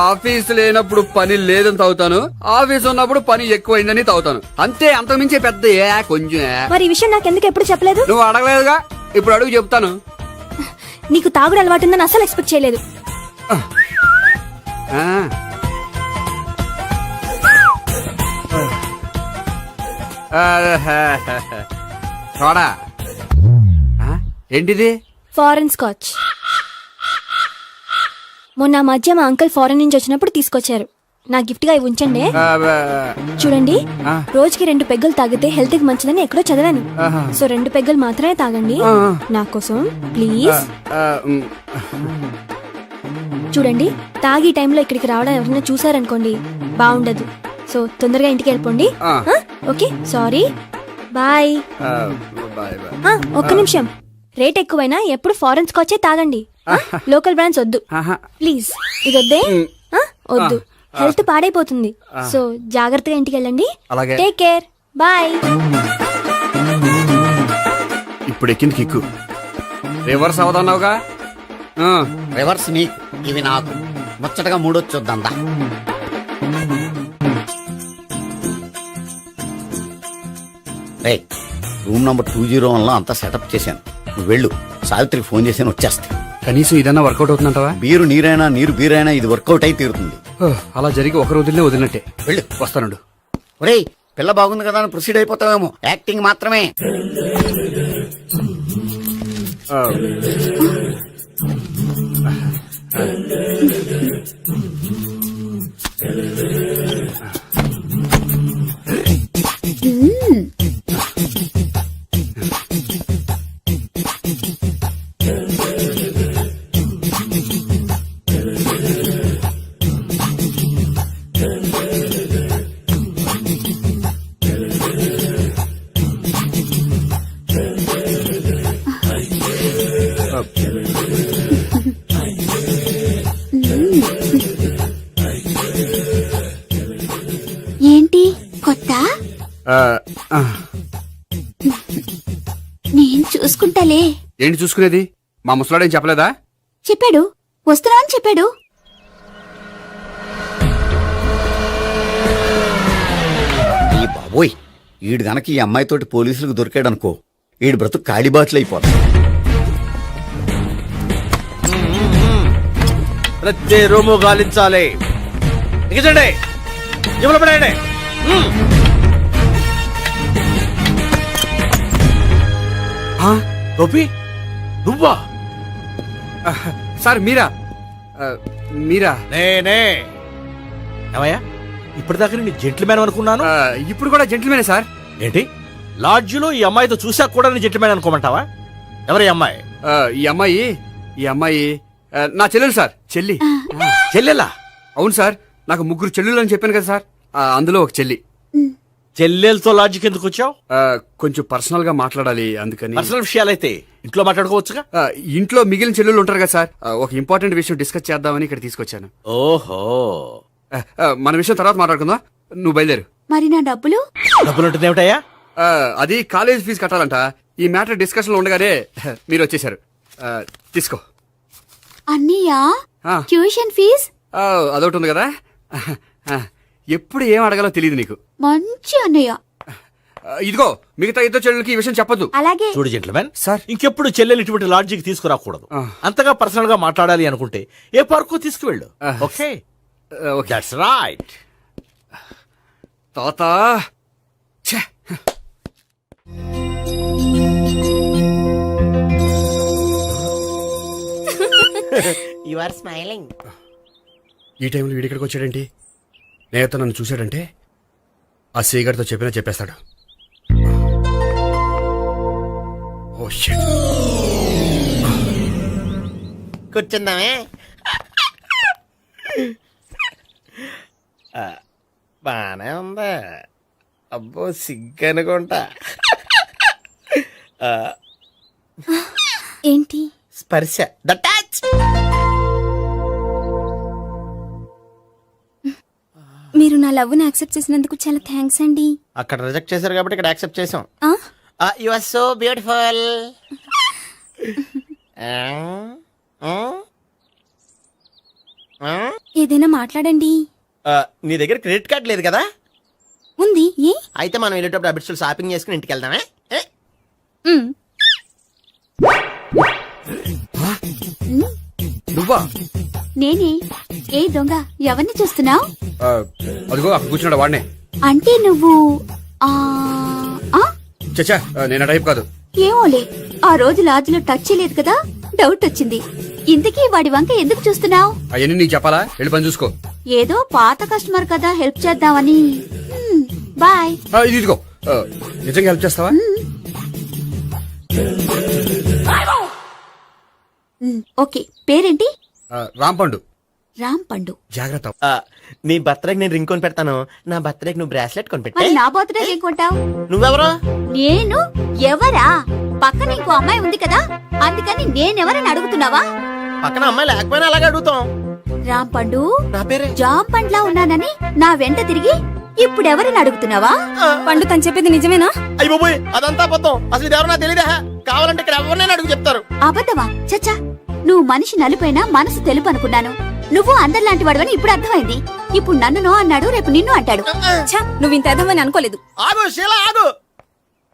ఆఫీస్ లేనప్పుడు పని లేదని తాగుతాను, ఆఫీస్ ఉన్నప్పుడు పని ఎక్కువైందని తాగుతాను. అంతే, అంతకుమించే పెద్ద కొంచెం. మరి ఈ విషయం నాకెందుకు ఎప్పుడు చెప్పలేదు? నువ్వు అడగలేదుగా, ఇప్పుడు అడుగు చెప్తాను. నీకు తాగుడు అలవాటు ఉందని అసలు ఎక్స్పెక్ట్ చేయలేదు. చూడా, ఏంటిది? Foreign scotch. మొన్న మధ్య మా అంకుల్ ఫారెన్ నుంచి వచ్చినప్పుడు తీసుకొచ్చారు. నా గిఫ్ట్ గా ఇవి ఉంచండి. చూడండి, రోజుకి 2 పెగ్గులు తాగితే హెల్త్ కి మంచిదని ఎక్కడో చదివాను. సో 2 పెగ్గులు మాత్రమే తాగండి నా కోసం ప్లీజ్. చూడండి, తాగి టైంలో ఇక్కడికి రావడం ఎవరైనా చూసారనుకోండి బాగుండదు. సో తొందరగా ఇంటికి వెళ్ళిపోండి. Okay, sorry, bye. ఒక్క నిమిషం, రేట్ ఎక్కువైనా ఎప్పుడు ఫారెన్ స్కాచే తాగండి. లోకల్ బ్రాండ్స్ వద్దు ప్లీజ్. ఇది వద్దే, వద్దు, హెల్త్ పాడైపోతుంది. సో జాగ్రత్తగా ఇంటికి వెళ్ళండి. Take care, bye. ఇప్పుడు ఎక్కింది కిక్కు. రివర్స్ అవదన్నావుగా. రివర్స్ నీకు, ఇవి నాకు. ముచ్చటగా మూడొచ్చొద్దా. రూమ్ నంబర్ 201 లో అంతా సెటప్ చేశాను. నువ్వు వెళ్ళు, సావిత్రికి ఫోన్ చేశాను, వచ్చేస్తా. కనీసం ఇదన్నా వర్కౌట్ అవుతుందంటావా? బీరు నీరైనా నీరు బీరైనా ఇది వర్కౌట్ అయి తీరుతుంది. అలా జరిగి ఒక రోజులనే వదిలినట్టే. వెళ్ళు, వస్తానుండు. ఒరేయ్, పిల్ల బాగుంది కదా అని ప్రొసీడ్ అయిపోతావేమో. యాక్టింగ్ మాత్రమే. ఏంటి కొత్త? నేను చూసుకుంటాలే. ఏంటి చూసుకునేది? మా ముసలాడేం చెప్పలేదా? చెప్పాడు, వస్తున్నా అని చెప్పాడు. ఈ బాబోయ్, ఈడు గనక ఈ అమ్మాయితోటి పోలీసులకు దొరికాడనుకో, ఈడు బ్రతుకు కాళీబాతులు అయిపోతాడు. ప్రతి రూము గాలించాలి. దిగజండి, జబ్బులు పడండి. గోపి, నువ్వా? సార్ మీరా? మీరా? నేనే. ఏమయ్యా, ఇప్పటిదాకా నేను జెంట్లమ్యాన్ అనుకున్నాను. ఇప్పుడు కూడా జెంట్లమేనే సార్. ఏంటి, లాడ్జిలో ఈ అమ్మాయితో చూసాక కూడా నేను జెంట్లమ్యాన్ అనుకోమంటావా? ఎవరి అమ్మాయి? ఈ అమ్మాయి నా చెల్లెలు సార్. చెల్లెలా? అవును సార్, నాకు 3 చెల్లెలు అని చెప్పాను కదా సార్, అందులో ఒక చెల్లి. చెల్లెలతో లాడ్జికి ఎందుకు వచ్చావు? కొంచెం పర్సనల్ గా మాట్లాడాలి, అందుకని. పర్సనల్ విషయాలైతే ఇంట్లో మాట్లాడుకోవచ్చుగా. ఇంట్లో మిగిలిన చెల్లెలు ఉంటారు కదా సార్, ఒక ఇంపార్టెంట్ విషయం డిస్కస్ చేద్దామని ఇక్కడ తీసుకొచ్చాను. ఓహో, మన విషయం తర్వాత మాట్లాడుకుందాం. నువ్వు బయలుదేరు. మరి నా డబ్బులు? డబ్బులు ఉంటుంది ఏమిటయ్యా? అది కాలేజ్ ఫీజు కట్టాలంట. ఈ మ్యాటర్ డిస్కషన్ లో ఉండగానే మీరు వచ్చేసారు. తీసుకో. అన్నయ్యా, ట్యూషన్ ఫీజ్? అదొకటి ఉంది కదా. ఎప్పుడు ఏం అడగాలో తెలియదు నీకు. మంచి అన్నయ్య. ఇదిగో, మిగతా ఇద్దరు చెల్లెలకి ఈ విషయం చెప్పొద్దు. అలాగే. చూడు జెంట్లమెన్ సార్, ఇంకెప్పుడు చెల్లెలు ఇటువంటి లాడ్జికి తీసుకురాకూడదు. అంతగా పర్సనల్ గా మాట్లాడాలి అనుకుంటే ఏ పార్కు తీసుకువెళ్ళు. Okay, that's right. తాత యు ఆర్ స్మైలింగ్. ఈ టైంలో వీడిక్కడికి వచ్చాడేంటి? నేత నన్ను చూశాడంటే ఆ సీగర్తో చెప్పేస్తాడు. Oh shit. కూర్చుందామే. బానే ఉందా? అబ్బో, సిగ్గనుకుంటా. ఏంటి? స్పర్శ, ద టచ్. మీరు నా లవ్ ని యాక్సెప్ట్ చేసినందుకు చాలా థ్యాంక్స్ అండి. అక్కడ రిజెక్ట్ చేశారు కాబట్టి ఇక్కడ యాక్సెప్ట్ చేసాం. You are so beautiful. ఏదైనా మాట్లాడండి. నీ దగ్గర క్రెడిట్ కార్డ్ లేదు కదా? ఉంది. ఏ? అయితే మనం వెళ్ళేటప్పుడు అబిట్స్ షాపింగ్ చేసుకుని ఇంటికి వెళ్దామే. నువ్వా? నేనే. ఏ దొంగ, ఎవరిని చూస్తున్నావు? అదిగో అక్కడ కూర్చున్నాడు వాడినే. అంటే నువ్వు చచ్చా, నేను టైప్ కాదు. ఏమోలే, ఆ రోజు లాడ్జిలో టచ్ చేయలేదు కదా, డౌట్ వచ్చింది. ఇంతకీ వాడి వంక ఎందుకు చూస్తున్నావు? అవన్నీ నీకు చెప్పాలా? వెళ్ళి పని చూసుకో. ఏదో పాత కస్టమర్ కదా, హెల్ప్ చేద్దామని. బాయ్. ఇది ఇదిగో, నిజంగా హెల్ప్ చేస్తావా? ఓకే, పేరేంటి? రాంపండు. రామ్ పండు. జాగ్రత్త. నీ బర్త్డేకి నేను రింగ్ కొని పెడతాను, నా బర్త్డేకి నువ్వు బ్రాస్లెట్ కొని పెట్టే. మరి నా బర్త్డే ఏం కొంటావు? నువ్వెవరో? నేను ఎవరా? పక్కన ఇంకో అమ్మాయి ఉంది కదా, అందుకని నేనెవరని అడుగుతున్నావా? పక్కన అమ్మాయి లేకపోయినా అలాగే అడుగుతాం. రామ్ పండు, నా పేరే. జామ్ పండ్లా ఉన్నానని నా వెంట తిరిగి ఇప్పుడెవరని అడుగుతున్నావా? పండు తను చెప్పేది నిజమేనా? అయ్య బాబోయ్, అదంతా అబద్ధం. అసలు ఇది ఎవరు నాకు తెలియదా? కావాలంటే ఇక్కడ ఎవరినైనా అడుగు చెప్తారు. అబద్ధమా? చచ్చా, నువ్వు మనిషి నలుపైనా మనసు తెలుపు అనుకున్నాను. నువ్వు అందరిలాంటి వాడవని ఇప్పుడు అర్థమైంది. ఇప్పుడు నన్ను నో అన్నాడు, రేపు నిన్ను అంటాడు. నువ్వు ఇంత ఎదవని అనుకోలేదు. ఆగు శీలా, ఆగు.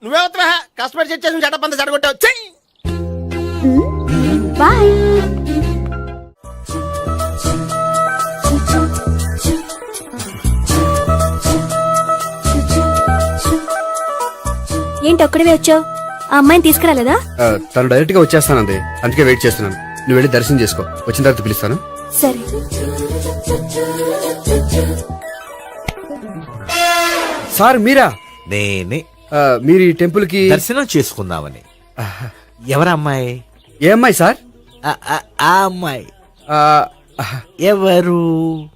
నువ్వేవత్తవా? కస్టమర్ సెట్ చేసి చెడ్డ చెడగొట్టావు. చెయ్యి. బాయ్. ఏంటి ఒక్కడివే వచ్చావు? ఆ అమ్మాయిని తీసుకురాలేదా? తను డైరెక్ట్ గా వచ్చేస్తానంది, అందుకే వెయిట్ చేస్తున్నాను. నువ్వు వెళ్ళి దర్శనం చేసుకో, వచ్చిన తర్వాత పిలుస్తాను. సరే. సార్ మీరా? నేనే. మీరు ఈ టెంపుల్ కి దర్శనం చేసుకుందామని. ఎవరమ్మాయి? ఏ అమ్మాయి సార్? ఆ అమ్మాయి ఆ, ఎవరు?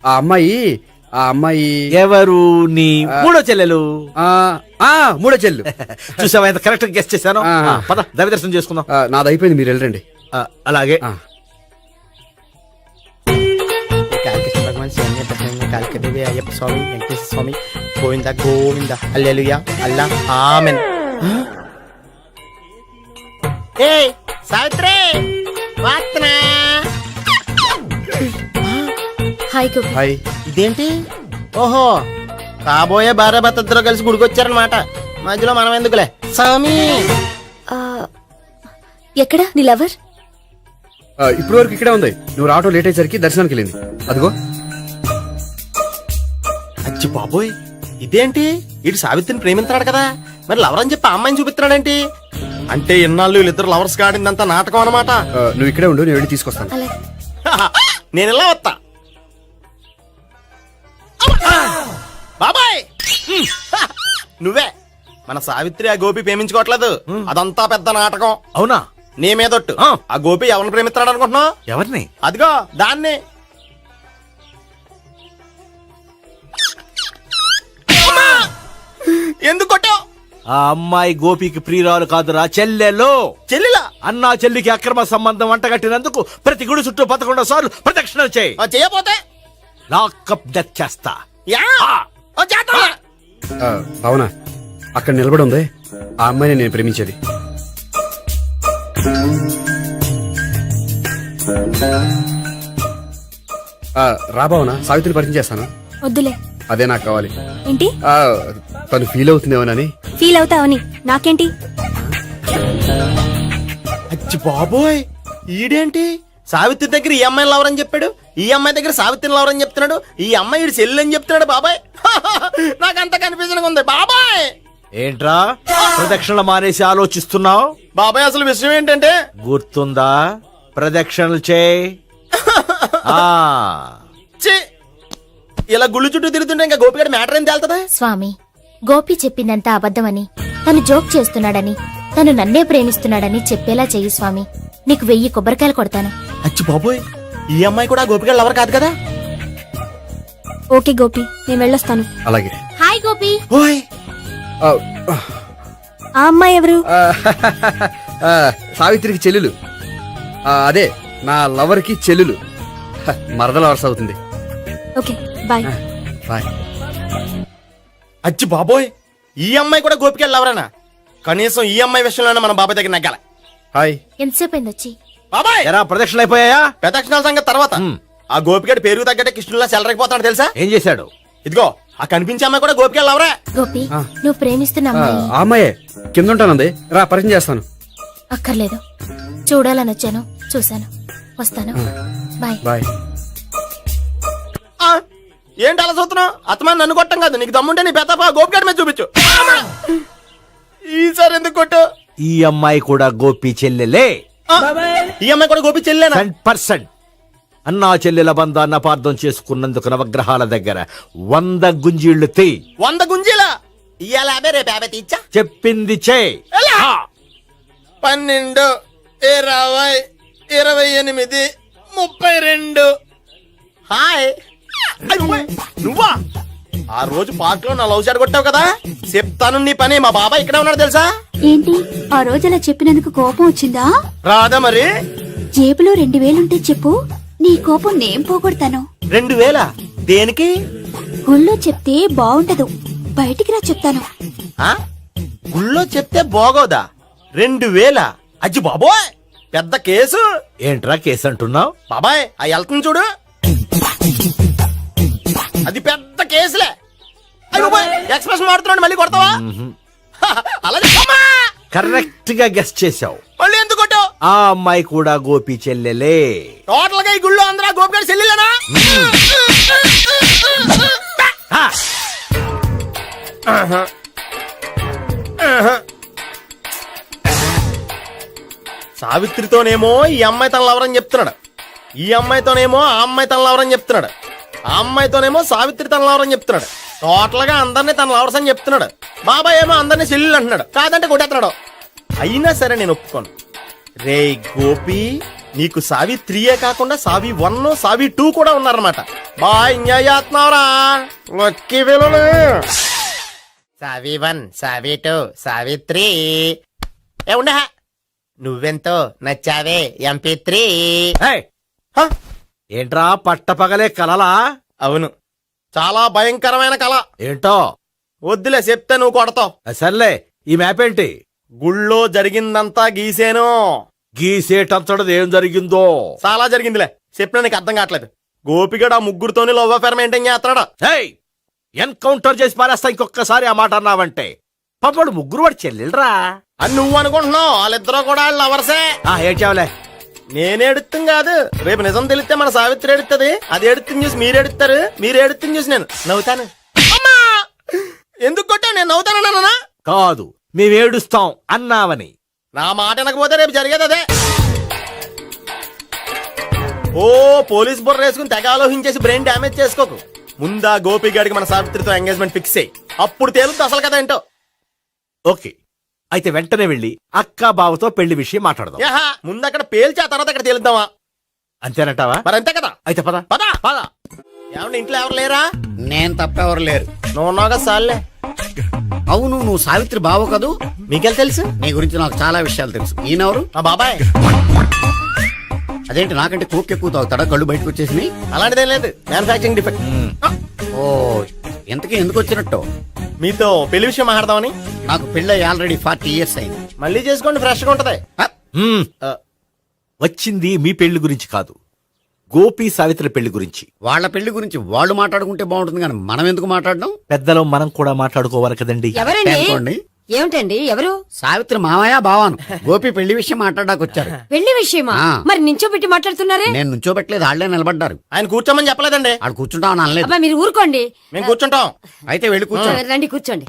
ఆ అమ్మాయి ఎవరు? నీ మూడో చెల్లెలు. మూడో చెల్లు. చూసావా ఎంత కరెక్ట్ గెస్ట్ చేశాను. ఆ. పద దైవ దర్శనం చేసుకుందాం. నాది అయిపోయింది, మీరు వెళ్ళండి. అలాగే. కాళికేశ్వర భగవాన్ శరణ్య ప్రసన్న కాళికదేవి అయ్యప్ప స్వామి వెంకటేశ్వర స్వామి గోవింద గోవింద హల్లెలూయా అల్లా ఆమెన్. ఏ సావిత్రి వాత్నా. హాయ్ గోపి. హాయ్. ఇదేంటి? ఓహో, కాబోయే భార్య భర్త ఇద్దరు కలిసి గుడికొచ్చారనమాట. మధ్యలో మనం ఎందుకులే స్వామి. ఎక్కడ నీ లవర్? ఇప్పుడు వరకు ఇక్కడే ఉంది. నువ్వు రావటం లేట్ అయ్యేసరికి దర్శనానికి వెళ్ళింది. అదిగో. అచ్చి బాబోయ్, ఇదేంటి? ఇటు సావిత్రిని ప్రేమిస్తున్నాడు కదా, మరి లవర్ అని చెప్పి ఆ అమ్మాయిని చూపిస్తున్నాడేంటి? అంటే ఇన్నాళ్ళు వీళ్ళిద్దరు లవర్స్ కాడిందంతా నాటకం అనమాట. నువ్వు ఇక్కడే ఉండు, నేను వెళ్ళి తీసుకొస్తాను. నేను ఇలా వస్తా. బాబాయ్, నువ్వే మన సావిత్రి ఆ గోపి ప్రేమించుకోవట్లేదు, అదంతా పెద్ద నాటకం. అవునా? నీ మీదొట్టు. ఆ గోపి ఎవరిని ప్రేమిస్తున్నాడు అనుకుంటున్నావు? ఎవరిని? అదిగో దాన్ని. ఎందుకు కొట్టావు? ఆ అమ్మాయి గోపికి ప్రియురాలు కాదురా, చెల్లెలు. చెల్లిలా? అన్నా చెల్లికి అక్రమ సంబంధం వంటగట్టినందుకు ప్రతి గుడి చుట్టూ 11 సార్లు ప్రదక్షిణలు చేయి. చేయపోతే లాకప్ డెత్ చేస్తా. అవునా? అక్కడ నిలబడి ఉంది ఆ అమ్మాయిని నేను ప్రేమించేది. రాబావునా? సావిత్రిని పరిచయం చేస్తాను. వద్దులే. అదే నాకు కావాలి. ఏంటి? తను ఫీల్ అవుతుందేమోనని. ఫీల్ అవుతావని నాకేంటి? అచ్చి బాబోయ్, ఈడేంటి సావిత్రి దగ్గర ఈ అమ్మాయిని లవర్ అని చెప్పాడు, ఈ అమ్మాయి దగ్గర సావిత్రిని లవర్ అని చెప్తున్నాడు, ఈ అమ్మాయి ఈడు చెల్లి అని చెప్తున్నాడు. బాబాయ్ నాకంత కన్ఫ్యూజన్ ఉంది. బాబాయ్ ఏంట్రా ప్రదక్షిణలు మానేసి ఆలోచిస్తున్నావు? బాబాయ్ అసలు విషయం ఏంటంటే, గుర్తుందా? ప్రదక్షిణలు చేయి. ఇలా గుళ్ళు చుట్టూ తిరుగుతుంటే ఇంకా గోపిగడ మ్యాటర్ ఏం తేలుతుందా? స్వామి, గోపి చెప్పిందంతా అబద్ధమని, తను జోక్ చేస్తున్నాడని, తను నన్నే ప్రేమిస్తున్నాడని చెప్పేలా చెయ్యి స్వామి. నీకు 1000 కొబ్బరికాయలు కొడతాను. అచ్చి బాబోయ్, ఈ అమ్మాయి కూడా గోపిగడ లవర్ కాదు కదా? ఓకే గోపి, నేను వెళ్ళొస్తాను. అలాగే. హాయ్ గోపి. ఓయ్, ఆ అమ్మాయి ఎవరు? సావిత్రికి చెల్లెలు. అదే నా లవర్ కి చెల్లెలు. మరద లవర్స్ అవుతుంది. Okay bye. బాయ్. అచ్చి బాబోయ్, ఈ అమ్మాయి కూడా గోపిగడ లవరేనా? కనీసం ఈ అమ్మాయి విషయంలోనే మన బాబాయ్ దగ్గర నగ్గాల. హాయ్. ఎంతసేపు అయింది వచ్చి? బాబాయ్, ఎరా ప్రదక్షిణలు అయిపోయాయా? ప్రదక్షిణాల సంగతి తర్వాత. ఆ గోపిగడ పేరు తగ్గట్టే కృష్ణులా చెలరైపోతాడు తెలుసా? ఏం చేశాడు? ఇదిగో ఆ కనిపించే అమ్మాయి కూడా గోపిగడ లవరే. గోపి, నువ్వు ప్రేమిస్తున్న అమ్మాయి ఆ అమ్మాయే కింద ఉంటానంది. రా పరిచయం చేస్తాను. అక్కర్లేదు, చూడాలని వచ్చాను, చూశాను, వస్తాను. బాయ్. బాయ్. ఏంటి అలా చూస్తున్నావు? అత్తమాని నన్ను కొట్టం కాదు, నీకు దమ్ముంటే నీ పెద్ద గోపిగడ మీద చూపించు. ఈసారి ఎందుకు కొట్టు? ఈ అమ్మాయి కూడా గోపి చెల్లెలే. ఈ అమ్మాయి కూడా గోపి చెల్లేనా? 100%. అన్నా చెల్లెల బంధాన్ని అపార్థం చేసుకున్నందుకు నవగ్రహాల దగ్గర 100 గుంజీళ్లు తీ. 100 గుంజీలా? ఇయ్యాల 50 రేపు 50 తీచ్చా. చెప్పింది చే. 12, 20, 28, 32. హాయ్. నువ్వా? ఆ రోజు పార్క్ లో నా లవ్ షాట్ కొట్టావు కదా, చెప్తాను నీ పని. మా బాబాయ్ ఇక్కడే ఉన్నాడు తెలుసా? ఏంటి ఆ రోజు అలా చెప్పినందుకు కోపం వచ్చిందా? రాదా మరి? జేబులో 2000 ఉంటే చెప్పు, నీ కోపం నేను పోగొడతాను. 2000 దేనికి? గుళ్ళో చెప్తే బాగుండదు, బయటికి రా చెప్తాను. ఆ? గుళ్ళో చెప్తే బాగోదా? 2000? అజ్జి బాబోయ్, పెద్ద కేసు. ఏంట్రా కేసు అంటున్నావు? బాబాయ్ ఆ వెళ్తుంది చూడు, అది పెద్ద కేసులే. ఎక్స్ప్రెషన్ మాడుతున్నాడు, మళ్ళీ కొడతావా? అలా చెప్పమ్మా. కరెక్ట్ గా గెస్ట్ చేశావు. మళ్ళీ ఎందుకు కొట్టావు? ఆ అమ్మాయి కూడా గోపి చెల్లెలే. టోటల్ గా ఈ గుళ్ళో అందరూ గోపిగాడి చెల్లిలేనా? సావిత్రితోనేమో ఈ అమ్మాయి తన లవరని చెప్తున్నాడు, ఈ అమ్మాయితోనేమో ఆ అమ్మాయి తన లవరని చెప్తున్నాడు, ఆ అమ్మాయితోనేమో సావిత్రి తన లవరని చెప్తున్నాడు. టోటల్ గా అందరినీ తన లవర్స్ అని చెప్తున్నాడు. బాబాయ్ ఏమో అందరినీ చెల్లెలు అంటున్నాడు, కాదంటే కొట్టేస్తున్నాడు. అయినా సరే నేను ఒప్పుకోను. రే గోపి, నీకు సావి 3 కాకుండా సావి 1, సావి 2 కూడా ఉన్నారన్నమాట. బాయ్ ఎంజాయ్ చేస్తున్నావురా. లక్కీ పిల్లలు. సావి 1, సావి 2, సావి 3. ఏ ఉండే, నువ్వెంతో నచ్చావే MP3. ఏంట్రా పట్టపగలే కలలా? అవును, చాలా భయంకరమైన కళ. ఏంటో వద్దులే, చెప్తే నువ్వు కొడతావు. సర్లే, ఈ మ్యాప్ ఏంటి? గుళ్ళో జరిగిందంతా గీసేను. గీసేటంతటది ఏం జరిగిందో? చాలా జరిగిందిలే, చెప్పినా నీకు అర్థం కావట్లేదు. గోపిగడు ఆ ముగ్గురుతోని లవ్ అఫేర్ మెయింటైన్ చేస్తున్నాడా? ఎన్కౌంటర్ చేసి పారేస్తా ఇంకొకసారి ఆ మాట అన్నావంటే. పాపడు ముగ్గురు వాడు చెల్లెలరా అని నువ్వు అనుకుంటున్నావు, వాళ్ళిద్దరూ కూడా లవర్సే. ఏడ్చావులే. నేనే ఎడుతుంది కాదు, రేపు నిజం తెలిస్తే మన సావిత్రి ఎడుతుంది. అది ఎడుతుంది చూసి మీరు ఎడుతారు, మీరు ఎడుతుంది చూసి నేను నవ్వుతాను. అమ్మా, ఎందుకు కొట్టా? నేను నవ్వుతానన్నా? కాదు, మేమేడుస్తాం అన్నావని. నా మాట వినకపోతే రేపు జరిగేది అదే. ఓ పోలీస్ బుర్ర వేసుకుని తెగ ఆలోచించేసి బ్రెయిన్ డ్యామేజ్ చేసుకోకు. ముందా గోపిగాడికి మన సావిత్రితో ఎంగేజ్మెంట్ ఫిక్స్ అయ్యి అప్పుడు తేలుతుంది అసలు కదా ఏంటో. ఓకే, అయితే వెంటనే వెళ్ళి అక్క బావతో పెళ్లి విషయం మాట్లాడదాం. ముందు అక్కడ పేల్చి ఆ తర్వాత అక్కడ తేలుద్దామా? అంతేనంటావా? మరి అంతే కదా. అయితే పద పద పద. ఏమంటే ఇంట్లో ఎవరు లేరా? నేను తప్పెవరు లేరు. నువ్వు ఉన్నావుగా సార్లే. అవును, నువ్వు సావిత్రి బావ కదూ? మీకెళ్ళి తెలుసు? నీ గురించి నాకు చాలా విషయాలు తెలుసు. ఈయనెవరు? మా బాబాయ్. అదేంటి, నాకంటే కోక్ ఎక్కువ తాగుతాడా? కళ్ళు బయటకు వచ్చేసినాయి. అలాంటిదేం లేదు, మ్యానుఫాక్చరింగ్ డిఫెక్ట్. ఓ, ఎంతకీ ఎందుకు వచ్చినట్టు? మీతో పెళ్లి విషయం మాట్లాడదామని. నాకు పెళ్ళి ఆల్రెడీ 40 years అయింది. మళ్ళీ చేసుకోండి, ఫ్రెష్ గా ఉంటది. వచ్చింది మీ పెళ్లి గురించి కాదు, గోపి సావిత్రి పెళ్లి గురించి. వాళ్ళ పెళ్లి గురించి వాళ్ళు మాట్లాడుకుంటే బాగుంటుంది, కానీ మనం ఎందుకు మాట్లాడడం? పెద్దలో మనం కూడా మాట్లాడుకోవాలి కదండి. ఎవరండి? అనుకోండి. ఏమిటండి? ఎవరు? సావిత్రి మామయ్య బావాను. గోపి పెళ్లి విషయం మాట్లాడడానికి వచ్చారు. పెళ్లి విషయమా? మరి నించోబెట్టి మాట్లాడుతున్నారే? నేను నుంచోబెట్టలేదు, వాళ్ళే నిలబడ్డారు. ఆయన కూర్చోమని చెప్పలేదండి. వాళ్ళు కూర్చుంటామని అనలేదు. అబ్బా మీరు ఊరుకోండి. మేము కూర్చుంటాం. అయితే వెళ్ళి కూర్చోండి. రండి కూర్చోండి.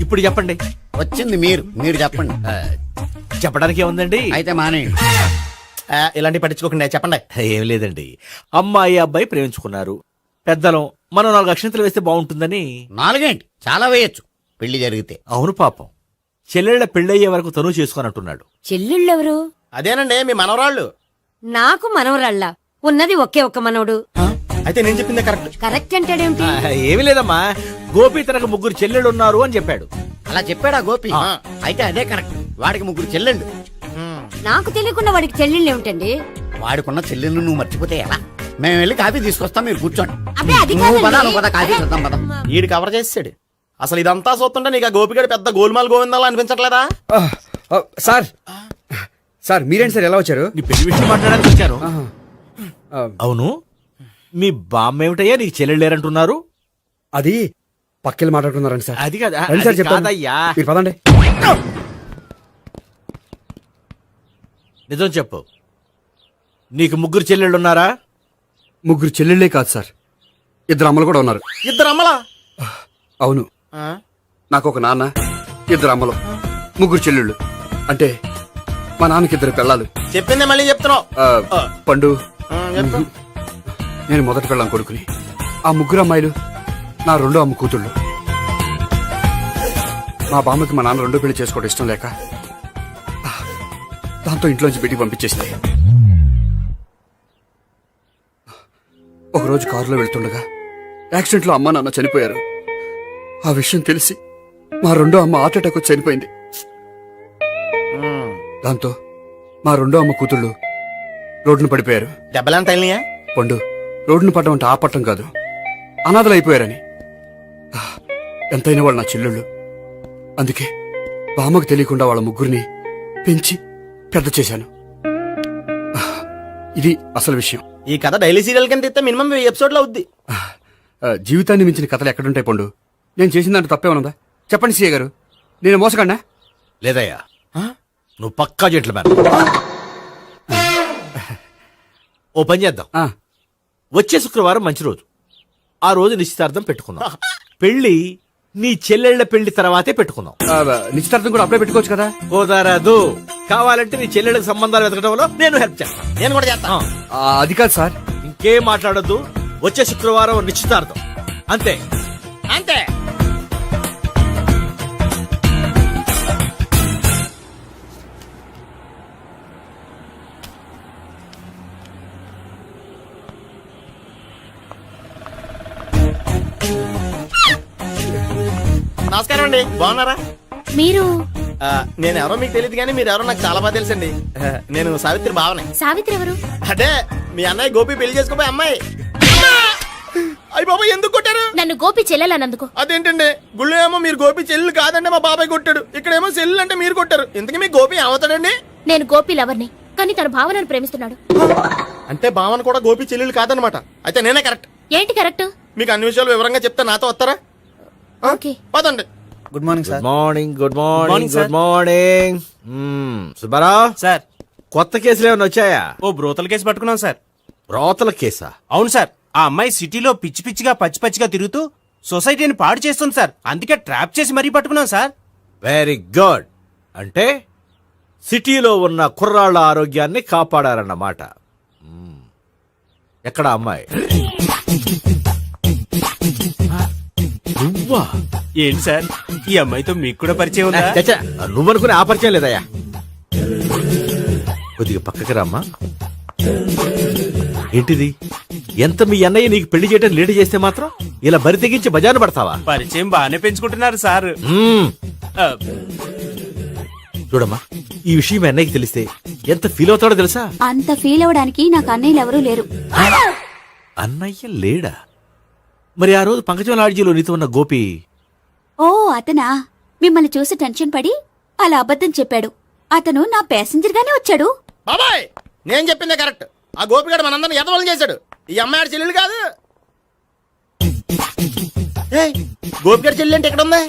ఇప్పుడు చెప్పండి. వచ్చింది మీరు, మీరు చెప్పండి. చెప్పడానికి ఏముందండి? అయితే మానేయండి. ఇలాంటి పట్టించుకోకండి, చెప్పండి. ఏం లేదండి, అమ్మాయి అబ్బాయి ప్రేమించుకున్నారు. పెద్దలం మనం 4 అక్షంతలు వేస్తే బాగుంటుందని. 4 ఏంటి, చాలా వేయొచ్చు పెళ్లి జరిగితే. అవును పాపం, చెల్లెళ్ళ పెళ్ళయ్యే వరకు తను చేసుకోనంటున్నాడు. చెల్లెళ్ళెవరు? అదేనండి మీ మనవరాళ్ళు. నాకు మనవరాళ్ళ ఉన్నది ఒకే ఒక్క మనవడు. అయితే నేను చెప్పిందే కరెక్ట్. కరెక్ట్ అంటాడేమిటి? ఏమి లేదమ్మా, గోపి తనకు 3 చెల్లెళ్ళు ఉన్నారు అని చెప్పాడు. అలా చెప్పాడా గోపి? అయితే అదే కరెక్ట్. వాడికి 3 చెల్లెళ్ళు. నాకు తెలియకుండా వాడికి చెల్లెళ్ళు ఏమిటండి? వాడికున్న చెల్లెళ్ళు నువ్వు మర్చిపోతే ఎలా? మేము వెళ్ళి కాఫీ తీసుకొస్తాం, మీరు కూర్చోండి. అబ్బే అది నువ్వు పద, కాదండి. నువ్వు పద, కాఫీ చేద్దాం పద. ఈడు కవర్ చేసాడు. అసలు ఇదంతా చూస్తుంటే నీకు ఆ గోపిగడు పెద్ద గోల్మాల్ గోవిందాలు అనిపించట్లేదా? సార్ మీరేంటి సార్ ఎలా వచ్చారు? నీ పెళ్లి విషయం మాట్లాడడానికి వచ్చాను. అవును, మీ బామ్మ ఏమిటయ్యా నీకు చెల్లెళ్ళు లేరంటున్నారు? అది పక్కెళ్ళి మాట్లాడుకున్నారండి సార్. అది కాదు, రండి సార్, అది చెప్తాను. కాదయ్యా. మీరు పదండి. నిజం చెప్పు, నీకు 3 చెల్లెళ్ళు ఉన్నారా? 3 చెల్లెళ్ళే కాదు సార్, 2 అమ్మలు కూడా ఉన్నారు. 2 అమ్మలా? అవును, నాకు ఒక నాన్న, 2 అమ్మలు. ముగ్గురు చెల్లెళ్ళు అంటే మా నాన్నకి 2 పిల్లలు. చెప్పిందే మళ్ళీ చెప్తున్నావు. పండు చెప్పు. నేను మొదటి పెళ్ళాం కొడుకుని. ఆ ముగ్గురు అమ్మాయిలు నా రెండో అమ్మ కూతుళ్ళు. మా బామ్మకి మా నాన్న రెండో పెళ్లి చేసుకోవడం ఇష్టం లేక దాంతో ఇంట్లోంచి బయటికి పంపించేసింది. ఒకరోజు కారులో వెళ్తుండగా యాక్సిడెంట్లో అమ్మ నాన్న చనిపోయారు. ఆ విషయం తెలిసి మా రెండో అమ్మ హార్ట్ అటాక్ వచ్చి చనిపోయింది. దాంతో మా రెండో అమ్మ కూతుళ్ళు రోడ్డును పడిపోయారు. దెబ్బలంత అయినాయా? పండు రోడ్డును పడ్డం అంటే ఆపట్టం కాదు, అనాథలు అయిపోయారని. ఎంతైనా వాళ్ళు నా చెల్లెళ్ళు. అందుకే బామ్మకు తెలియకుండా వాళ్ళ ముగ్గురిని పెంచి పెద్ద చేశాను. ఇది అసలు విషయం. ఈ కథ డైలీ సీరియల్ కింద ఇస్తే మినిమం 1000 ఎపిసోడ్లు అవుద్ది. జీవితాన్ని మించిన కథలు ఎక్కడుంటాయి పండు? నేను చేసిన దాంట్లో తప్పేమనుందా? చెప్పండి సీఏ గారు, నేను మోసగండా? లేదయ్యా, నువ్వు పక్కా జెంట్లు మ్యాన్. ఓ పని చేద్దాం. వచ్చే శుక్రవారం మంచి రోజు. ఆ రోజు నిశ్చితార్థం పెట్టుకుందాం. పెళ్లి నీ చెల్లెళ్ల పెళ్లి తర్వాతే పెట్టుకుందాం. నిశ్చితార్థం కూడా అప్పుడే పెట్టుకోవచ్చు కదా? కుదరదు. కావాలంటే నీ చెల్లెళ్ళకి సంబంధాలు వెతకడంలో నేను హెల్ప్ చేస్తాను. నేను కూడా చేస్తాను. అది కాదు సార్. ఇంకేం మాట్లాడొద్దు. వచ్చే శుక్రవారం నిశ్చితార్థం, అంతే అంతే. నమస్కారం అండి, బాగున్నారా? మీరు నేను ఎవరో మీకు తెలియదు కానీ మీరు ఎవరో నాకు చాలా బాగా తెలుసండి. నేను సావిత్రి భావన. సావిత్రి ఎవరు? అదే మీ అన్నయ్య గోపి పెళ్లి చేసుకోపోయి అమ్మాయి. అయ్యి బాబాయ్, ఎందుకు కొట్టారు? నన్ను గోపి చెల్లెలన్నందుకు. అదేంటండి, గుళ్ళు ఏమో మీరు గోపి చెల్లు కాదండి మా బాబాయ్ కొట్టాడు, ఇక్కడేమో చెల్లు అంటే మీరు కొట్టారు. ఇంతకీ మీ గోపి ఏమవుతాడండి? నేను గోపి లవర్ని, కానీ తన భావనను ప్రేమిస్తున్నాడు. అంటే భావన కూడా గోపి చెల్లెలు కాదనమాట. అయితే నేనే కరెక్ట్. ఏంటి కరెక్ట్? మీకు అన్ని విషయాలు వివరంగా చెప్తే నాతో వస్తారా? ఓకే, పదండి. Good morning sir. Morning. Good morning. Good morning. Subbarao sir, కొత్త కేసులు ఏమైనా వచ్చాయా? ఓ బ్రోతల కేసు పట్టుకున్నాం సార్. రోతల కేసా? అవును సార్. ఆ అమ్మాయి సిటీలో పిచ్చి పిచ్చిగా పచ్చి పచ్చిగా తిరుగుతూ సొసైటీని పాడు చేస్తుంది సార్. అందుకే ట్రాప్ చేసి మరీ పట్టుకున్నాం సార్. Very good. అంటే సిటీలో ఉన్న కుర్రాళ్ళ ఆరోగ్యాన్ని కాపాడారన్నమాట. ఎక్కడ అమ్మాయి? నువ్వా? ఏంటి సార్, ఈ అమ్మాయితో మీకు కూడా పరిచయం ఉందా? చచ్చా, నువ్వనుకునే ఆ పరిచయం లేదయ్యా. కొద్దిగా పక్కకి రామ్మా. ఏంటిది? ఎంత మీ అన్నయ్య నీకు పెళ్లి చేయడం లేట్ చేస్తే మాత్రం ఇలా బరి తెగించి బజారు పడతావా? పరిచయం బాగానే పెంచుకుంటున్నారు సార్. చూడమ్మా, ఈ విషయం మీ అన్నయ్యకి తెలిస్తే ఎంత ఫీల్ అవుతాడో తెలుసా? అంత ఫీల్ అవడానికి నాకు అన్నయ్యలు ఎవరూ లేరు. అన్నయ్య లేడా? మరి ఆ రోజు పంకజం లాడ్జీలో నీతో ఉన్న గోపి? ఓ అతనా? మిమ్మల్ని చూసి టెన్షన్ పడి అలా అబద్ధం చెప్పాడు. అతను నా ప్యాసింజర్ గానే వచ్చాడు. బాబాయ్, నేను చెప్పిందే కరెక్ట్. ఆ గోపిగాడు మనందరిని ఎదవలం చేశాడు. ఈ అమ్మాయి చెల్లెలు కాదు. గోపిగాడి చెల్లెలు అంటే ఎక్కడ ఉంది?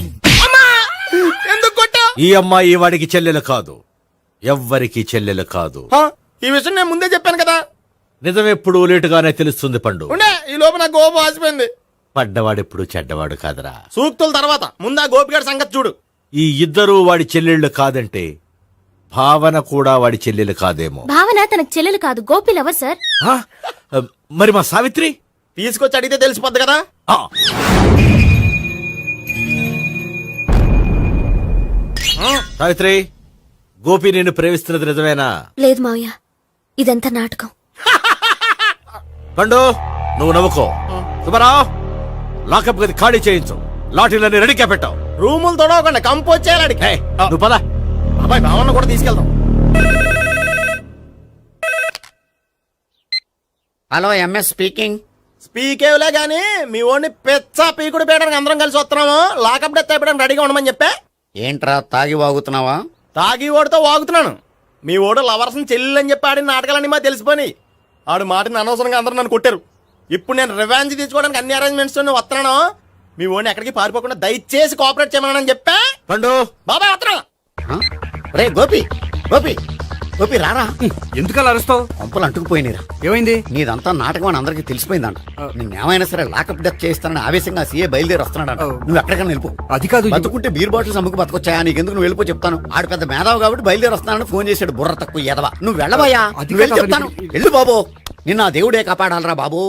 ఎందుకు కొట్టా? ఈ అమ్మాయి వాడికి చెల్లెలు కాదు, ఎవ్వరికి చెల్లెలు కాదు. ఈ విషయం నేను ముందే చెప్పాను కదా. నిజమెప్పుడు లేటుగానే తెలుస్తుంది పండు. ఉండే, ఈ లోపు నాకు గోపం ఆసిపోయింది. పడ్డవాడెప్పుడు చెడ్డవాడు కాదురా. సూక్తుల తర్వాత ముందు ఆ గోపిగాడి సంగతి చూడు. ఈ ఇద్దరూ వాడి చెల్లెళ్ళు కాదంటే భావన కూడా వాడి చెల్లెలు కాదేమో. భావన తనకు చెల్లెలు కాదు, గోపి లవర్ సార్. మరి మా సావిత్రి? తీసుకొచ్చి అడిగితే తెలిసిపోద్ది కదా. సావిత్రి, గోపి నిన్ను ప్రేమిస్తున్నది నిజమేనా? లేదు మావయ్య, ఇదంతా నాటకం. పండు, నువ్వు నవ్వుకో. సుబ్బారావు, లాకప్ గది ఖాళీ చేయించు. లాఠీలన్నీ రెడీగా పెట్టావు. రూములు తొడవకుండా కంపోజ్ చేయాలి. నువ్వు పద. అబ్బాయి, భావన కూడా తీసుకెళ్దాం. Hello, MS speaking. స్పీకేవ్లే గానీ మీ ఓడిని పెచ్చ పీకుడు పేయడానికి అందరం కలిసి వస్తున్నాము. లాకప్ డెత్ అయిపోయడానికి రెడీగా ఉండమని చెప్పే. ఏంట్రా తాగి వాగుతున్నావా? తాగి ఓడితో వాగుతున్నాను. మీ ఓడు లవర్స్ని చెల్లెలని చెప్పి ఆడిన నాటకాలన్నీ మా తెలిసిపోయి ఆడు మాటని అనవసరంగా అందరూ నన్ను కొట్టారు. ఇప్పుడు నేను రివెంజ్ తీసుకోవడానికి అన్ని అరేంజ్మెంట్స్ వస్తున్నాను. మీ ఓడిని ఎక్కడికి పారిపోకుండా దయచేసి కోఆపరేట్ చేయమని చెప్పా. పండు, బాబాయ్ వస్తున్నా. రే గోపి, గోపి, గోపి రారా. ఎందుకలా అరుస్తావు? పంపలు అంటుకుపోయినరా. ఏమైంది? నీదంతా నాటకం అని అందరికి తెలిసిపోయిందంట. నిన్నేమైనా సరే లాకప్ డెత్ చేస్తానని ఆవేశంగా సీఏ బయలుదేరి వస్తున్నాడంట. నువ్వు ఎక్కడికైనా వెళ్ళిపో. అది కాదు. బతుకుంటే బీర్ బాటిల్స్ అమ్ముకు బతకొచ్చాయా? నీకెందుకు? నువ్వు వెళ్ళిపో చెప్తాను. ఆడు పెద్ద మేధావు కాబట్టి బయలుదేరి వస్తున్నానని ఫోన్ చేశాడు. బుర్ర తక్కువ ఎదవా. నువ్వు వెళ్ళబోయా? అది నువ్వు వెళ్ళి కాదు. చెప్తాను. వెళ్ళు బాబు. నిన్న ఆ దేవుడే కాపాడాలరా బాబు.